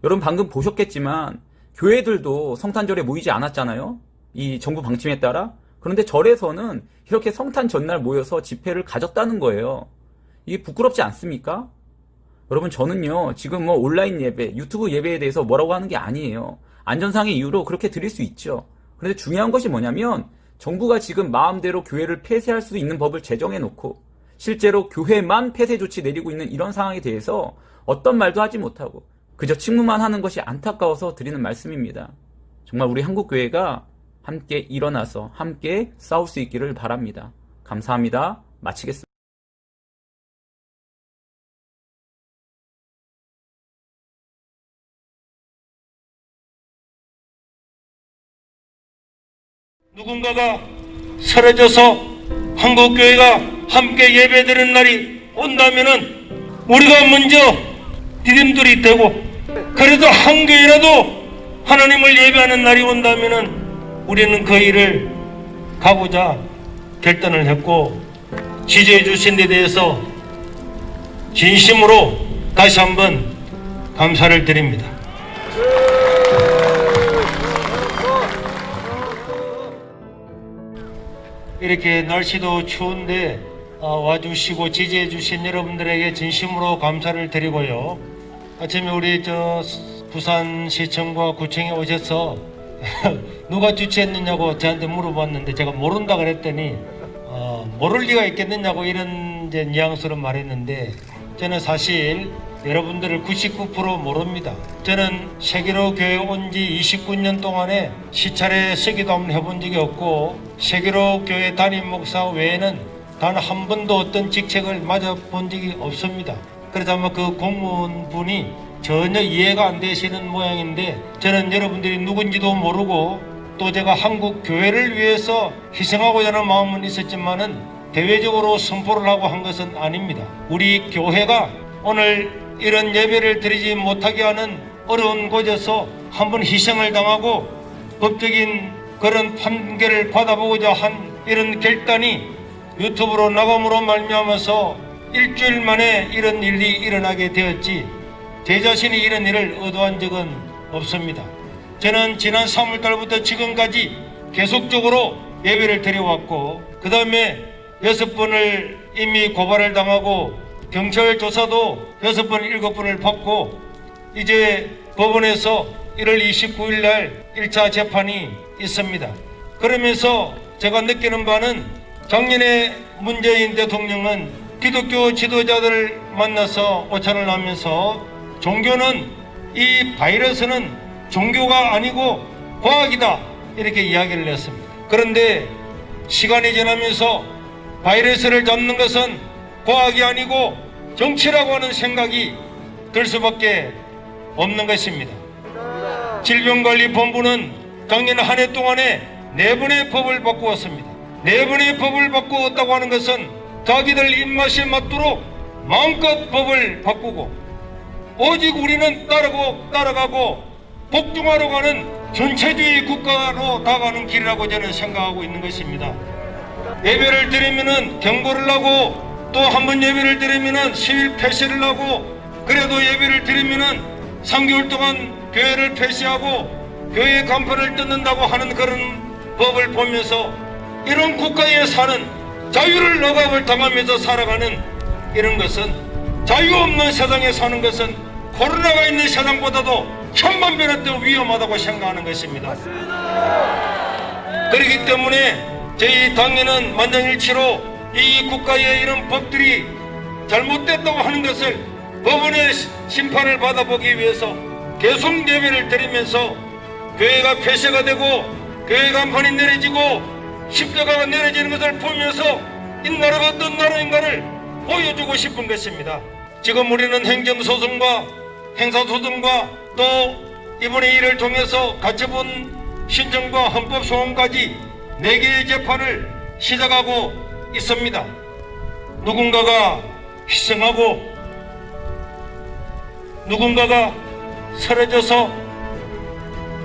여러분 방금 보셨겠지만 교회들도 성탄절에 모이지 않았잖아요. 이 정부 방침에 따라. 그런데 절에서는 이렇게 성탄 전날 모여서 집회를 가졌다는 거예요. 이게 부끄럽지 않습니까? 여러분 저는요 지금 뭐 온라인 예배, 유튜브 예배에 대해서 뭐라고 하는 게 아니에요. 안전상의 이유로 그렇게 드릴 수 있죠. 그런데 중요한 것이 뭐냐면 정부가 지금 마음대로 교회를 폐쇄할 수 있는 법을 제정해 놓고 실제로 교회만 폐쇄 조치 내리고 있는 이런 상황에 대해서 어떤 말도 하지 못하고 그저 침묵만 하는 것이 안타까워서 드리는 말씀입니다. 정말 우리 한국교회가 함께 일어나서 함께 싸울 수 있기를 바랍니다. 감사합니다. 마치겠습니다. 누군가가 사라져서 한국교회가 함께 예배드리는 날이 온다면은 우리가 먼저 디딤돌이 되고 그래도 한 교회라도 하나님을 예배하는 날이 온다면은 우리는 그 일을 가고자 결단을 했고 지지해 주신 데 대해서 진심으로 다시 한번 감사를 드립니다. 이렇게 날씨도 추운데 와주시고 지지해 주신 여러분들에게 진심으로 감사를 드리고요. 아침에 우리 부산시청과 구청에 오셔서 누가 주최했느냐고 저한테 물어봤는데 제가 모른다 그랬더니 모를 리가 있겠느냐고 이런 이제 뉘앙스로 말했는데 저는 사실 여러분들을 99% 모릅니다. 저는 세계로 교회 온 지 29년 동안에 시찰에 서기도 한번 해본 적이 없고 세계로 교회 담임 목사 외에는 단 한 번도 어떤 직책을 맞아본 적이 없습니다. 그래서 아마 그 공무원분이 전혀 이해가 안 되시는 모양인데 저는 여러분들이 누군지도 모르고 또 제가 한국 교회를 위해서 희생하고자 하는 마음은 있었지만은 대외적으로 선포를 하고 한 것은 아닙니다. 우리 교회가 오늘 이런 예배를 드리지 못하게 하는 어려운 곳에서 한번 희생을 당하고 법적인 그런 판결을 받아보고자 한 이런 결단이 유튜브로 나감으로 말미암아서 일주일 만에 이런 일이 일어나게 되었지 제 자신이 이런 일을 의도한 적은 없습니다. 저는 지난 3월달부터 지금까지 계속적으로 예배를 드려왔고 그 다음에 6번을 이미 고발을 당하고 경찰 조사도 6번, 7번을 받고 이제 법원에서 1월 29일 날 1차 재판이 있습니다. 그러면서 제가 느끼는 바는 작년에 문재인 대통령은 기독교 지도자들을 만나서 오찬을 하면서 종교는 이 바이러스는 종교가 아니고 과학이다 이렇게 이야기를 했습니다. 그런데 시간이 지나면서 바이러스를 잡는 것은 과학이 아니고 정치라고 하는 생각이 들 수밖에 없는 것입니다. 질병관리본부는 작년 한 해 동안에 4번의 법을 바꾸었습니다. 4번의 법을 바꾸었다고 하는 것은 자기들 입맛에 맞도록 마음껏 법을 바꾸고 오직 우리는 따라가고 복종하러 가는 전체주의 국가로 다가가는 길이라고 저는 생각하고 있는 것입니다. 예배를 드리면은 경고를 하고 또 한 번 예배를 드리면은 시일 폐쇄를 하고 그래도 예배를 드리면은 3개월 동안 교회를 폐쇄하고 교회 간판을 뜯는다고 하는 그런 법을 보면서 이런 국가에 사는 자유를 억압을 당하면서 살아가는 이런 것은 자유 없는 세상에 사는 것은 코로나가 있는 세상보다도 천만 배나 더 위험하다고 생각하는 것입니다. 그렇기 때문에 저희 당에는 만장일치로 이 국가의 이런 법들이 잘못됐다고 하는 것을 법원의 심판을 받아보기 위해서 계속 예배를 드리면서 교회가 폐쇄가 되고 교회 간판이 내려지고 십자가가 내려지는 것을 보면서 이 나라가 어떤 나라인가를 보여주고 싶은 것입니다. 지금 우리는 행정소송과 행사소송과 또 이번에 이를 통해서 가처분 신청과 헌법소원까지 4개의 재판을 시작하고 있습니다. 누군가가 희생하고 누군가가 쓰러져서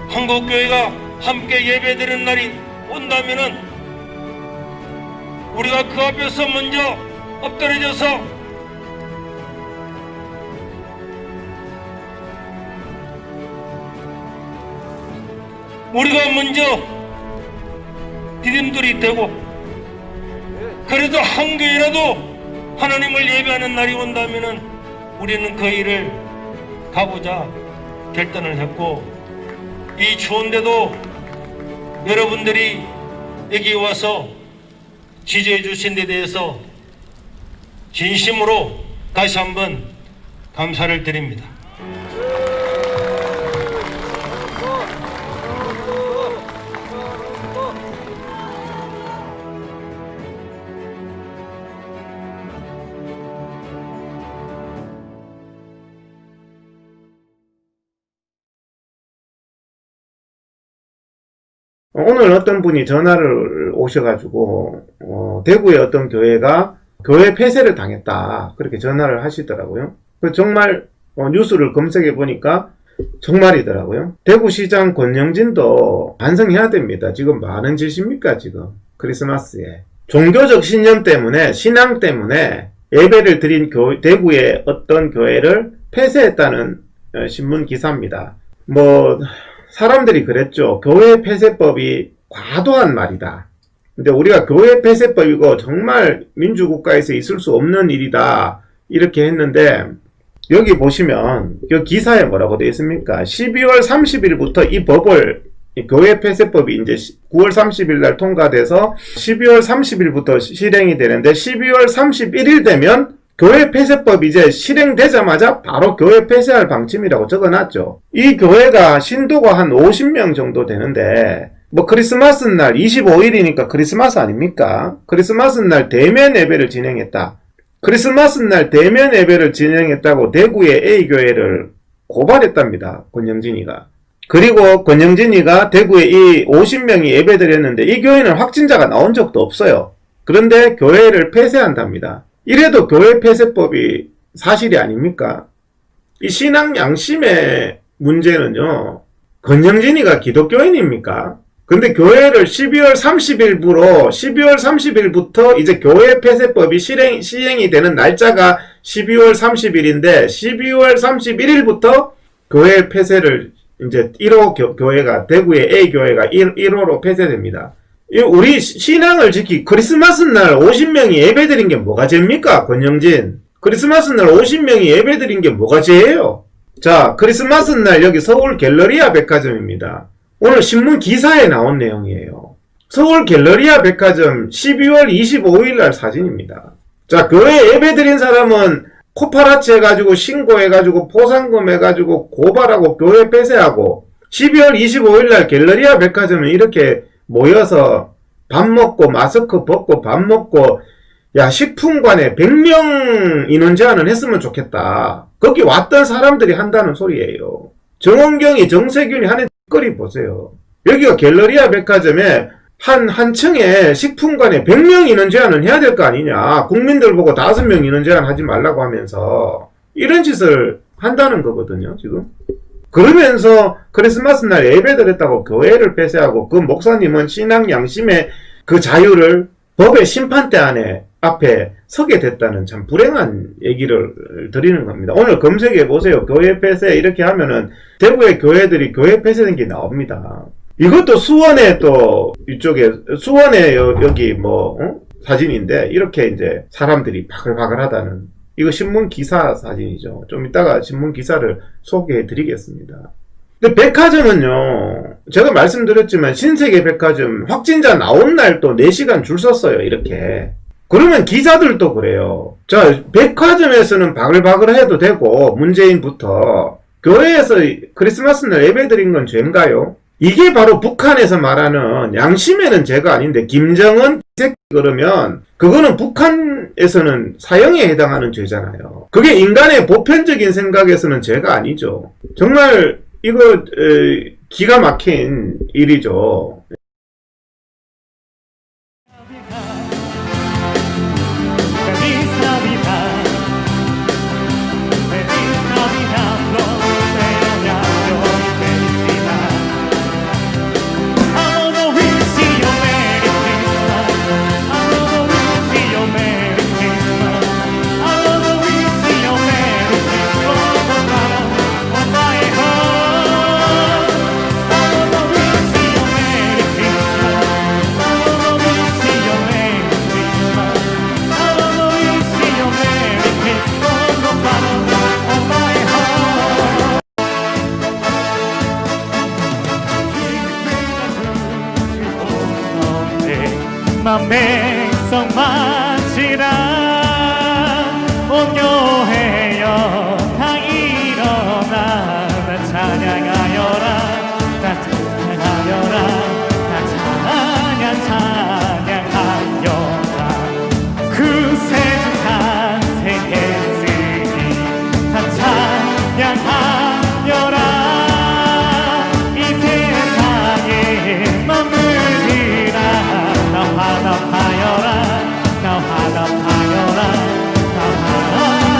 한국교회가 함께 예배드리는 날이 온다면은 우리가 그 앞에서 먼저 엎드려져서 우리가 먼저 디딤돌이 되고 그래도 한 교회라도 하나님을 예배하는 날이 온다면은 우리는 그 일을 가보자 결단을 했고 이 추운데도 여러분들이 여기 와서 지지해 주신 데 대해서 진심으로 다시 한번 감사를 드립니다. 오늘 어떤 분이 전화를 오셔가지고 대구의 어떤 교회가 교회 폐쇄를 당했다 그렇게 전화를 하시더라고요. 정말 뉴스를 검색해 보니까 정말이더라고요. 대구시장 권영진도 반성해야 됩니다. 지금 많은 짓입니까 지금 크리스마스에. 종교적 신념 때문에, 신앙 때문에 예배를 드린 대구의 어떤 교회를 폐쇄했다는 신문 기사입니다. 뭐 사람들이 그랬죠. 교회 폐쇄법이 과도한 말이다. 근데 우리가 교회 폐쇄법이고 정말 민주국가에서 있을 수 없는 일이다 이렇게 했는데, 여기 보시면 이 기사에 뭐라고 되어 있습니까? 12월 30일부터 이 법을, 교회 폐쇄법이 이제 9월 30일 날 통과돼서 12월 30일부터 실행이 되는데, 12월 31일 되면 교회 폐쇄법이 이제 실행되자마자 바로 교회 폐쇄할 방침이라고 적어놨죠. 이 교회가 신도가 한 50명 정도 되는데, 뭐 크리스마스 날 25일이니까 크리스마스 아닙니까? 크리스마스 날 대면 예배를 진행했다. 크리스마스 날 대면 예배를 진행했다고 대구의 A교회를 고발했답니다. 권영진이가. 그리고 권영진이가 대구에 이 50명이 예배드렸는데 이 교회는 확진자가 나온 적도 없어요. 그런데 교회를 폐쇄한답니다. 이래도 교회 폐쇄법이 사실이 아닙니까? 이 신앙 양심의 문제는요, 권영진이가 기독교인입니까? 근데 교회를 12월 30일부터 이제 교회 폐쇄법이 시행이 되는 날짜가 12월 30일인데 12월 31일부터 교회 폐쇄를 이제 1호 교회가, 대구의 A교회가 1호로 폐쇄됩니다. 우리 신앙을 크리스마스 날 50명이 예배드린 게 뭐가 죄입니까? 권영진. 크리스마스 날 50명이 예배드린 게 뭐가 죄예요? 자, 크리스마스 날 여기 서울 갤러리아 백화점입니다. 오늘 신문 기사에 나온 내용이에요. 서울 갤러리아 백화점 12월 25일 날 사진입니다. 자, 교회 예배드린 사람은 코파라치 해가지고 신고해가지고 포상금 해가지고 고발하고 교회 폐쇄하고, 12월 25일 날 갤러리아 백화점은 이렇게 모여서 밥 먹고 마스크 벗고 밥 먹고, 야, 식품관에 100명 인원 제한은 했으면 좋겠다. 거기 왔던 사람들이 한다는 소리예요. 정원경이, 정세균이 하는 거리 보세요. 여기가 갤러리아 백화점에 한 층에 식품관에 100명 인원 제한은 해야 될 거 아니냐. 국민들 보고 5명 인원 제한 하지 말라고 하면서 이런 짓을 한다는 거거든요, 지금. 그러면서 크리스마스 날 예배를 했다고 교회를 폐쇄하고, 그 목사님은 신앙 양심의 그 자유를 법의 심판대 앞에 서게 됐다는 참 불행한 얘기를 드리는 겁니다. 오늘 검색해 보세요. 교회 폐쇄 이렇게 하면은 대구의 교회들이 교회 폐쇄된 게 나옵니다. 이것도 수원에 또 이쪽에 수원에 여기 사진인데, 이렇게 이제 사람들이 바글바글하다는, 이거 신문 기사 사진이죠. 좀 이따가 신문 기사를 소개해 드리겠습니다. 근데 백화점은요, 제가 말씀드렸지만 신세계 백화점 확진자 나온 날 또 4시간 줄 섰어요, 이렇게. 그러면 기자들도 그래요. 자, 백화점에서는 바글바글 해도 되고, 문재인부터 교회에서 크리스마스 날 예배 드린 건 죄인가요? 이게 바로 북한에서 말하는 양심에는 죄가 아닌데, 김정은 새끼 그러면 그거는 북한에서는 사형에 해당하는 죄잖아요. 그게 인간의 보편적인 생각에서는 죄가 아니죠. 정말 이거 기가 막힌 일이죠. 맹성만지라 온교해여 다 일어나 나 찬양하여라 나 찬양하여라 나 찬양하여라 그 세주 탄생했으니 다 찬양하여라 이 세상에 머물리라 나 화답하여라 나 화답하여라 나 화답하여라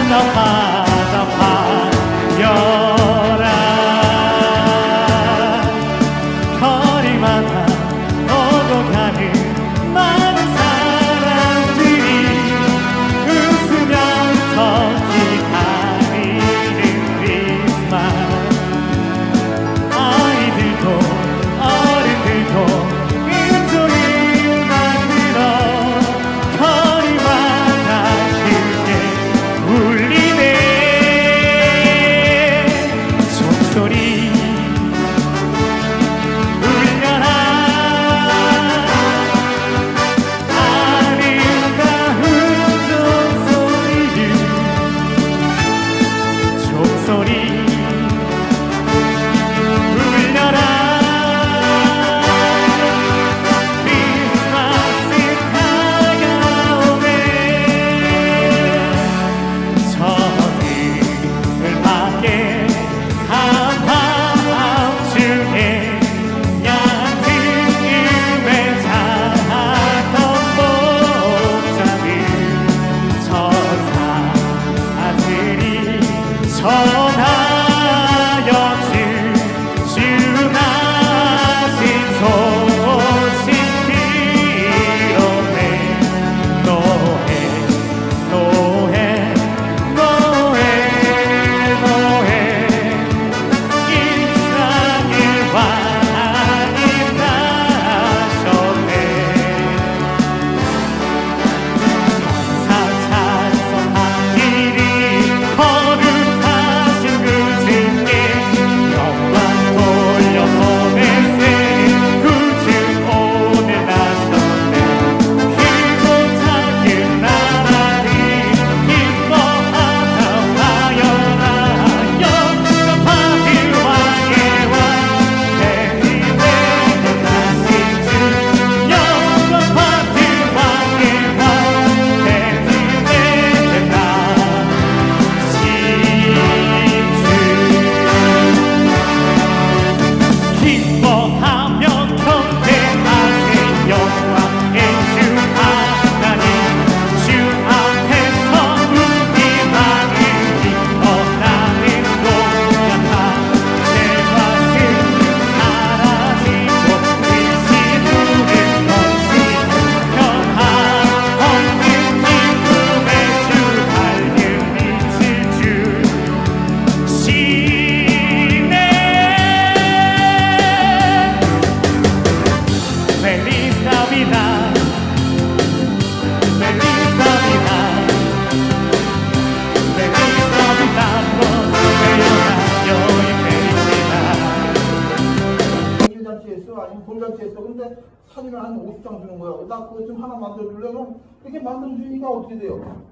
사진을 한 50장 주는 거야. 나 그거 좀 하나 만들어줄래? 그럼 이렇게 만들어주니까 어떻게 돼요?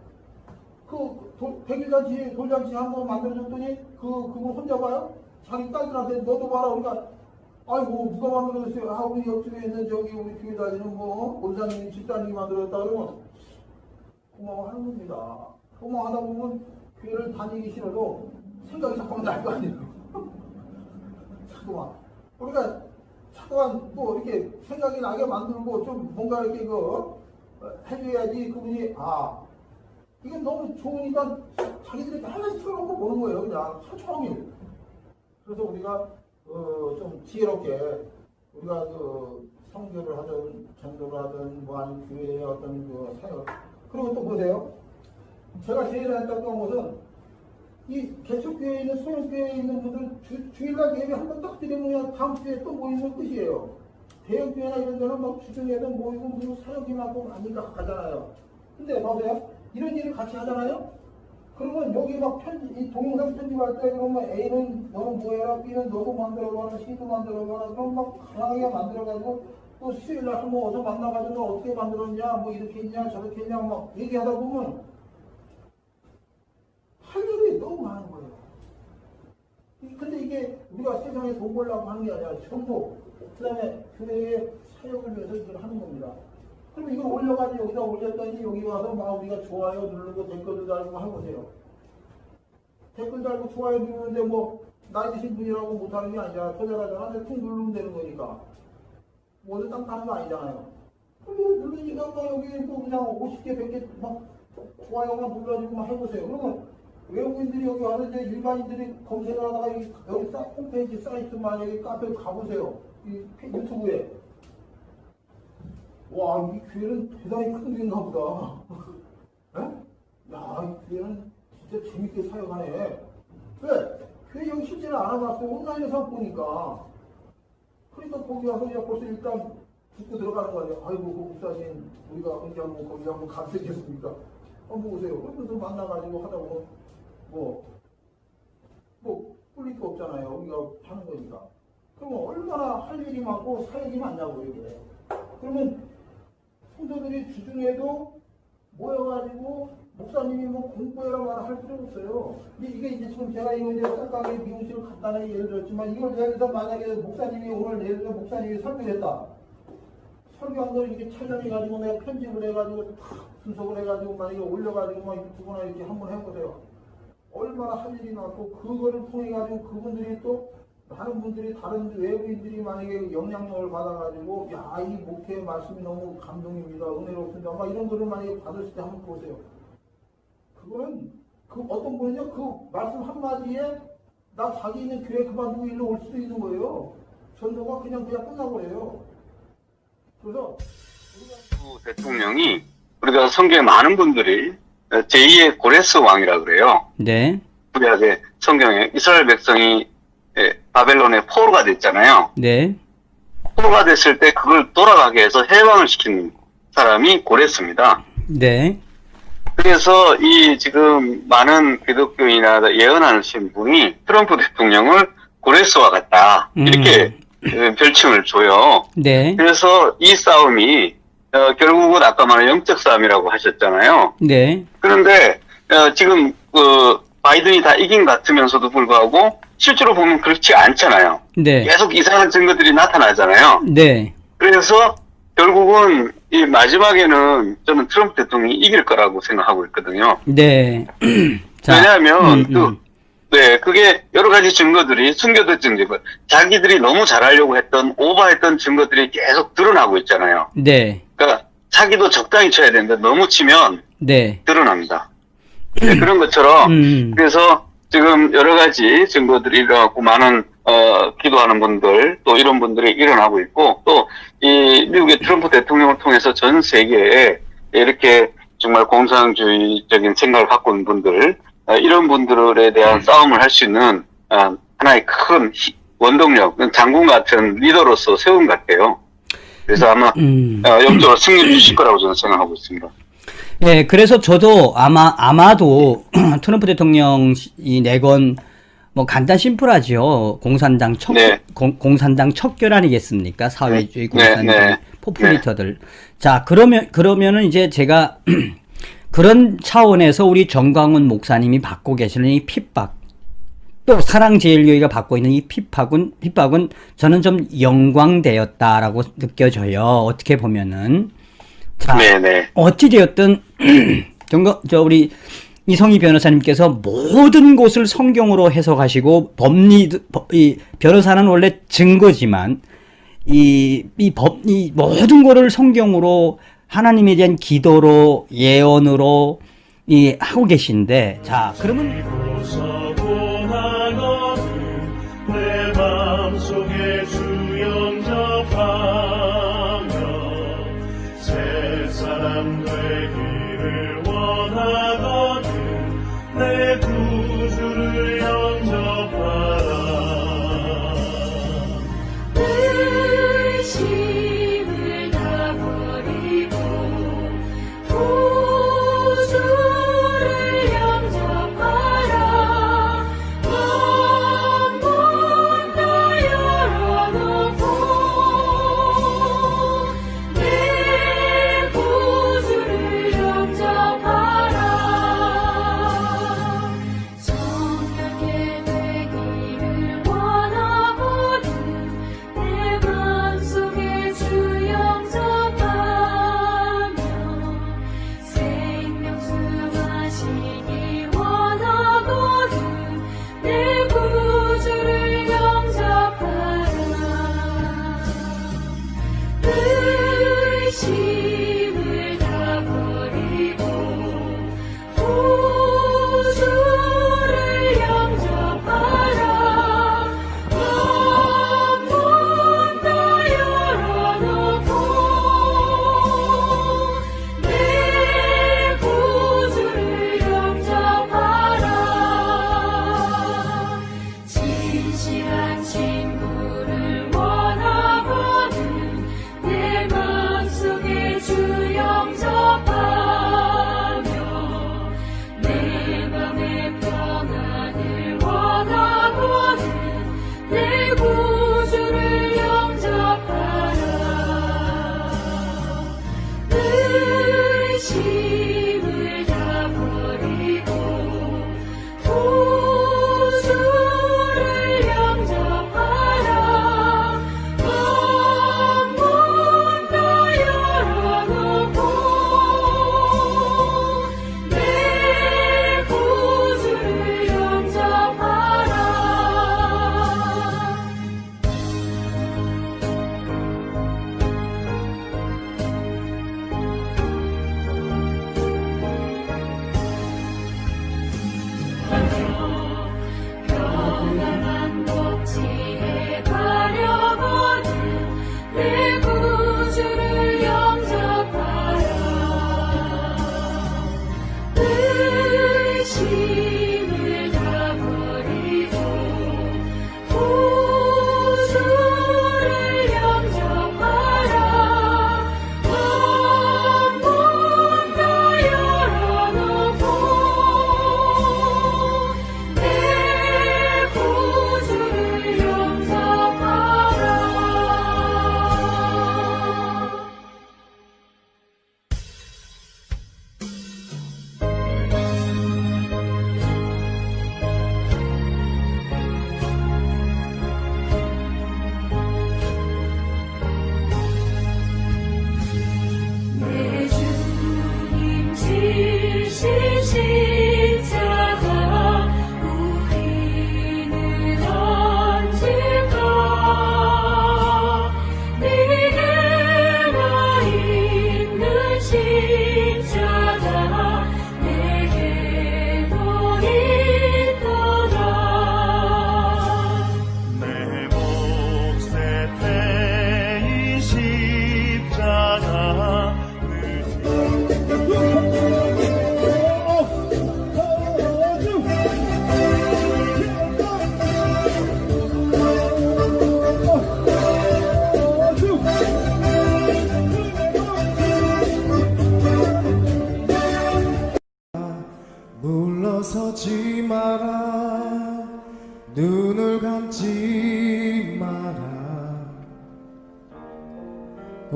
그 100일잔치 돌잔치 한 번 만들어줬더니 그거 혼자 봐요? 자기 딸들한테 너도 봐라. 그러니까 아이고 누가 만들어줬어요? 아 우리 옆집에 있는 저기 우리 교회 다니는 뭐 원장님 집사님이 만들었다 그러면 고마워하는 겁니다. 고마워하다 보면 교회를 다니기 싫어도 생각이 잠깐만 날 거 아니에요. 자꾸만 그러니까 자꾸만 또 이렇게 생각이 나게 만들고 좀 뭔가 이렇게 해줘야지 그분이 이게 너무 좋으니까 자기들이 하나씩 틀어놓고 보는 거예요. 그냥 하루 종일. 그래서 우리가 좀 지혜롭게 우리가 성교를 하든 전도를 하든 뭐 아니면 교회의 어떤 사역 그리고 또 보세요. 제가 제일 안타까운 것은 이 개척교회에 있는 소형교회에 있는 분들 주일날 예배 한 번 딱 드리면 다음 주에 또 모이면 끝이에요. 대형교회나 이런 데는 막 주중에도 모이고 무슨 사역이 많고 하니까 가잖아요. 근데 보세요. 이런 일을 같이 하잖아요. 그러면 여기 막 이 동영상 편집할 때 그러면 A는 너는 뭐 해라, B는 너도 만들어봐라, C도 만들어봐라, 그럼 막 다양하게 만들어가지고 또 수요일날 한번 어서 만나가지고 너 어떻게 만들었냐, 뭐 이렇게 했냐, 저렇게 했냐, 막 얘기하다 보면 할 일이 너무 많은 거예요. 근데 이게 우리가 세상에 돈 벌려고 하는 게 아니라 전부 그 다음에 교회의 사역을 위해서 이걸 하는 겁니다. 그럼 이걸 올려가지고 여기다 올렸더니 여기 와서 막 우리가 좋아요 누르고 댓글도 달고 해보세요. 댓글 달고 좋아요 누르는데 뭐 나이 드신 분이라고 못하는 게 아니라 터져가지고 툭 누르면 되는 거니까 뭐를 딱 하는 거 아니잖아요. 그럼 누르니까 막 여기 또 그냥 50개 100개 막 좋아요만 눌러주고 막 해보세요. 그러면 외국인들이 여기 와서 이제 일반인들이 검색을 하다가 여기 홈페이지 사이트 만약에 카페 가보세요. 이 유튜브에 와, 이 교회는 대단히 큰 교회인가 보다. 에? 야, 이 교회는 진짜 재밌게 사역하네. 왜? 교회 여기 실제로 알아봤어요. 온라인에서 보니까. 그러니까 거기 와서 그냥 벌써 일단 붙고 들어가는 거 아니에요. 아이고, 그 목사님, 우리가 언제 한번 거기 한번 감사했겠습니까? 한번 오세요. 그러면서 만나가지고 하다 보면 꿀릴 거 없잖아요. 우리가 하는 거니까. 그러면 얼마나 할 일이 많고 사역이 많냐고, 이게. 그러면 성도들이 주중에도 모여가지고 목사님이 뭐 공부해라 말할 필요 없어요. 이게 이제 지금 제가 이거 이제 쌀가게 미용실을 간단하게 예를 들었지만 이걸 예를 들어서 만약에 목사님이 오늘 예를 들어 목사님이 설교했다. 설교한 걸 이렇게 촬영해가지고 내가 편집을 해가지고 분석을 해가지고 만약에 올려가지고 막 유튜브나 이렇게 한번 해보세요. 얼마나 할 일이 많고 그거를 통해가지고 그분들이 또 많은 분들이 다른 외부인들이 만약에 영향력을 받아가지고 야, 이 목회의 말씀이 너무 감동입니다. 은혜롭습니다. 막 이런 거를 만약에 받으실 때 한번 보세요. 그거는 어떤 분은요 그 말씀 한마디에 나 자기 있는 교회 그만두고 일로 올 수도 있는 거예요. 전도가 그냥 끝나버려요. 그래서 대통령이 우리가 성경에 많은 분들이 제2의 고레스 왕이라 그래요. 네. 구약의 성경에 이스라엘 백성이 바벨론의 포로가 됐잖아요. 네. 포로가 됐을 때 그걸 돌아가게 해서 해방을 시킨 사람이 고레스입니다. 네. 그래서 이 지금 많은 기독교인이나 예언하신 분이 트럼프 대통령을 고레스와 같다 이렇게 별칭을 줘요. 네. 그래서 이 싸움이 결국은 아까 말한 영적 싸움이라고 하셨잖아요. 네. 그런데 지금 바이든이 다 이긴 것 같으면서도 불구하고 실제로 보면 그렇지 않잖아요. 네. 계속 이상한 증거들이 나타나잖아요. 네. 그래서 결국은 이 마지막에는 저는 트럼프 대통령이 이길 거라고 생각하고 있거든요. 네. 자, 왜냐하면 그게 여러 가지 증거들이 숨겨졌던 증거, 자기들이 너무 잘하려고 했던 오버했던 증거들이 계속 드러나고 있잖아요. 네. 그러니까 사기도 적당히 쳐야 되는데 너무 치면 네. 드러납니다. 네, 그런 것처럼 그래서 지금 여러 가지 증거들이 일어나고 많은 기도하는 분들 또 이런 분들이 일어나고 있고 또 이 미국의 트럼프 대통령을 통해서 전 세계에 이렇게 정말 공산주의적인 생각을 갖고 있는 분들 이런 분들에 대한 싸움을 할 수 있는 하나의 큰 원동력, 장군 같은 리더로서 세운 것 같아요. 그래서 아마 영적으로 승리를 주실 거라고 저는 생각하고 있습니다. 네, 그래서 저도 아마도 트럼프 대통령이 내건 뭐 간단 심플하죠. 공산당 네. 공산당 척결 아니겠습니까? 사회주의 네, 공산주의 네. 포퓰리스트들. 자, 그러면은 이제 제가 그런 차원에서 우리 정광훈 목사님이 받고 계시는 이 핍박, 또 사랑제일교회가 받고 있는 이 핍박은 저는 좀 영광되었다라고 느껴져요. 어떻게 보면은. 자, 네네. 어찌되었든 우리 이성희 변호사님께서 모든 것을 성경으로 해석하시고 이 변호사는 원래 증거지만 이 모든 것을 성경으로 하나님에 대한 기도로 예언으로 하고 계신데, 자, 그러면 내 맘속에 주 영접하며 새 사람 되기를 원하거든 내 구주를 영접하라. 의심을 다 버리고 구주를 영접하라. 문 다 열어놓고 내 구주를 영접하라. 성령의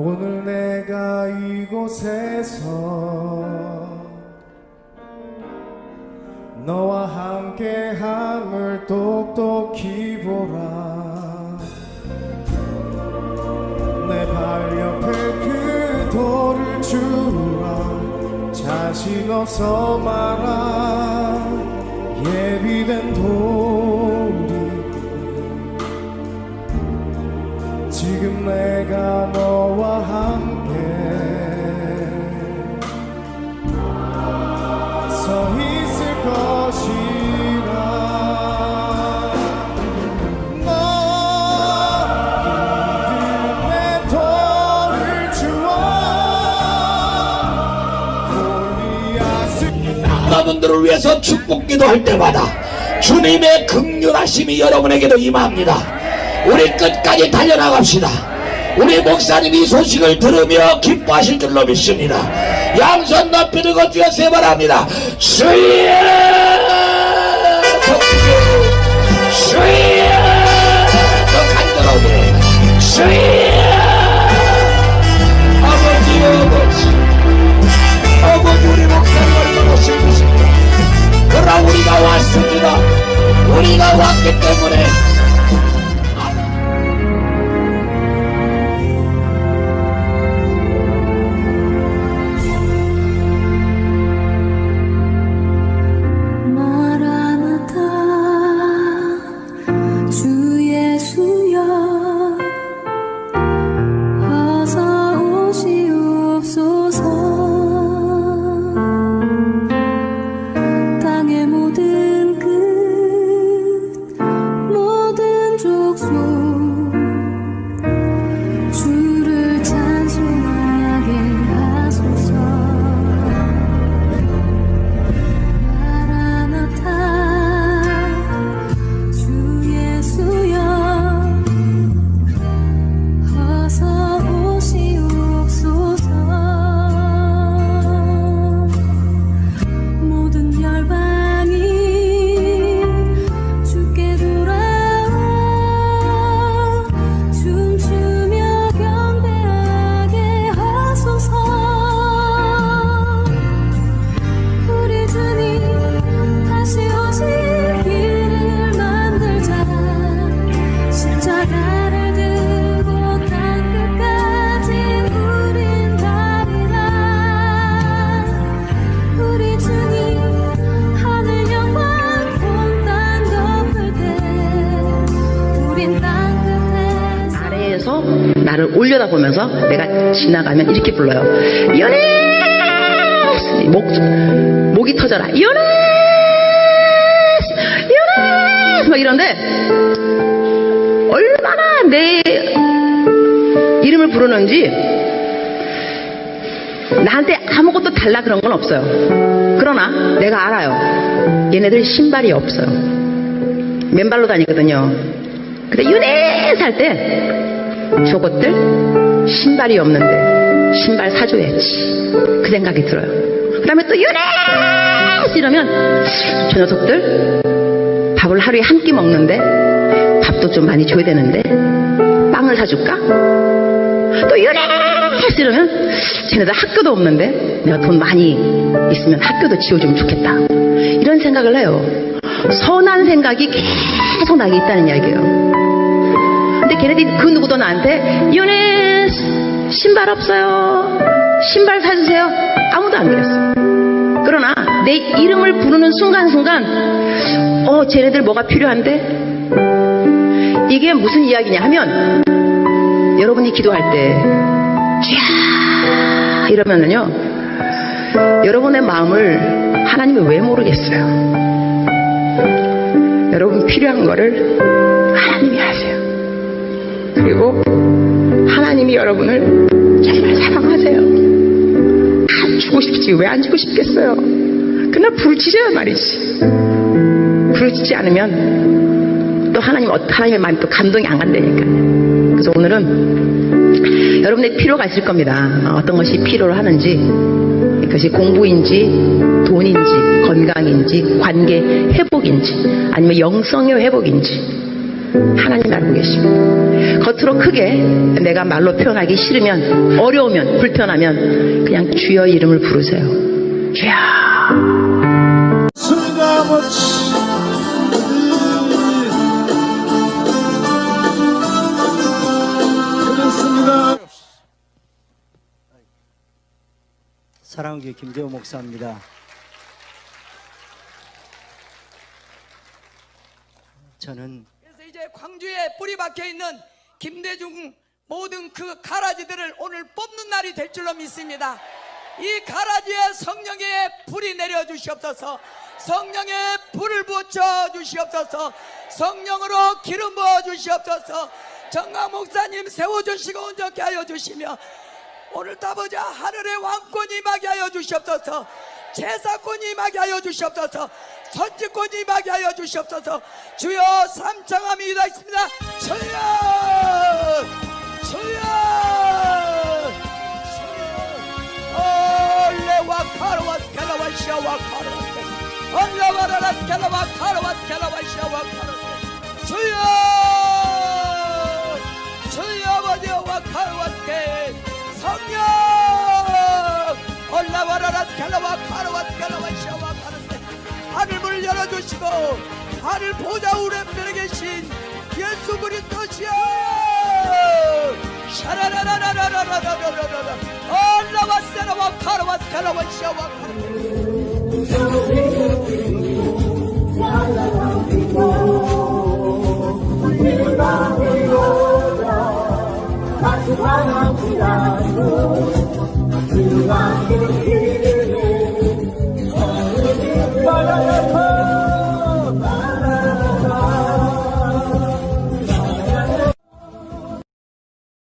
오늘 내가 이곳에서 너와 함께함을 똑똑히 보라. 내 발 옆에 그 돌을 주라. 자신 없어 마라. 예비된 돌이 지금 내가 너와 함께 서 있을 것이라. 너 믿음의 돌을 주어 골리앗을 나분들을 위해서 축복 기도할 때마다 주님의 긍휼하심이 여러분에게도 임합니다. 우리 끝까지 달려나갑시다. 우리 목사님이 이 소식을 들으며 기뻐하실 줄로 믿습니다. 양손 높이 들고 주여 세 번 합니다. 주여 주여 더 간절하게 주여 아버지 우리 목사님 얼마나 슬프십니까? 그러나 우리가 왔습니다. 우리가 왔기 때문에 나를 올려다보면서 내가 지나가면 이렇게 불러요. 연애! 목이 터져라. 연애! 연애! 막 이런데 얼마나 내 이름을 부르는지 나한테 아무것도 달라 그런 건 없어요. 그러나 내가 알아요. 얘네들 신발이 없어요. 맨발로 다니거든요. 근데 연애 살 때 저것들 신발이 없는데 신발 사줘야지 그 생각이 들어요. 그 다음에 또 유네스 이러면 저 녀석들 밥을 하루에 한 끼 먹는데 밥도 좀 많이 줘야 되는데 빵을 사줄까? 또 유네스 이러면 쟤네들 학교도 없는데 내가 돈 많이 있으면 학교도 지어주면 좋겠다. 이런 생각을 해요. 선한 생각이 계속 나게 있다는 이야기예요. 근데 걔네들이 그 누구도 나한테 유네스 신발 없어요. 신발 사주세요. 아무도 안 그랬어. 그러나 내 이름을 부르는 순간순간 쟤네들 뭐가 필요한데? 이게 무슨 이야기냐 하면 여러분이 기도할 때 쥐야 이러면은요 여러분의 마음을 하나님이 왜 모르겠어요. 여러분 필요한 거를 하나님이 하세요. 그리고 하나님이 여러분을 정말 사랑하세요. 안 주고 싶지 왜 안 주고 싶겠어요. 그러나 부르짖어야 말이지. 부르짖지 않으면 또 하나님의 마음이 또 감동이 안 간다니까. 그래서 오늘은 여러분의 필요가 있을 겁니다. 어떤 것이 필요로 하는지, 그것이 공부인지 돈인지 건강인지 관계 회복인지 아니면 영성의 회복인지 하나님 알고 계십니다. 겉으로 크게 내가 말로 표현하기 싫으면, 어려우면, 불편하면 그냥 주여 이름을 부르세요. 주여. 사랑교회 김재호 목사입니다. 저는 그래서 이제 광주에 뿌리 박혀 있는 김대중 모든 그 가라지들을 오늘 뽑는 날이 될 줄로 믿습니다. 이 가라지에 성령의 불이 내려 주시옵소서. 성령의 불을 붙여 주시옵소서. 성령으로 기름 부어 주시옵소서. 정강 목사님 세워주시고 온전케 하여 주시며 오늘 아버지와 하늘의 왕권이 임하게 하여 주시옵소서. 제사권이 임하게 하여 주시옵소서. 선지권이 임하게 하여 주시옵소서. 주여 삼창함이 있습니다. 주여 주여 올레와 카르와 스칼라와 시아와 카르와 올라와라 스칼라와 카르와 스칼라와 시아와 카르와 주여 주여 아버지와 카르와 스칼 성령 올라와라 스칼라와 카르와 스칼라와 시아와 카르와 하늘문을 열어주시고 하늘 보좌 우편에 계신 예수 그리스도시여 샤라라라라라라라라라라 올라와세라와 카라와스카라와 시아와 카라와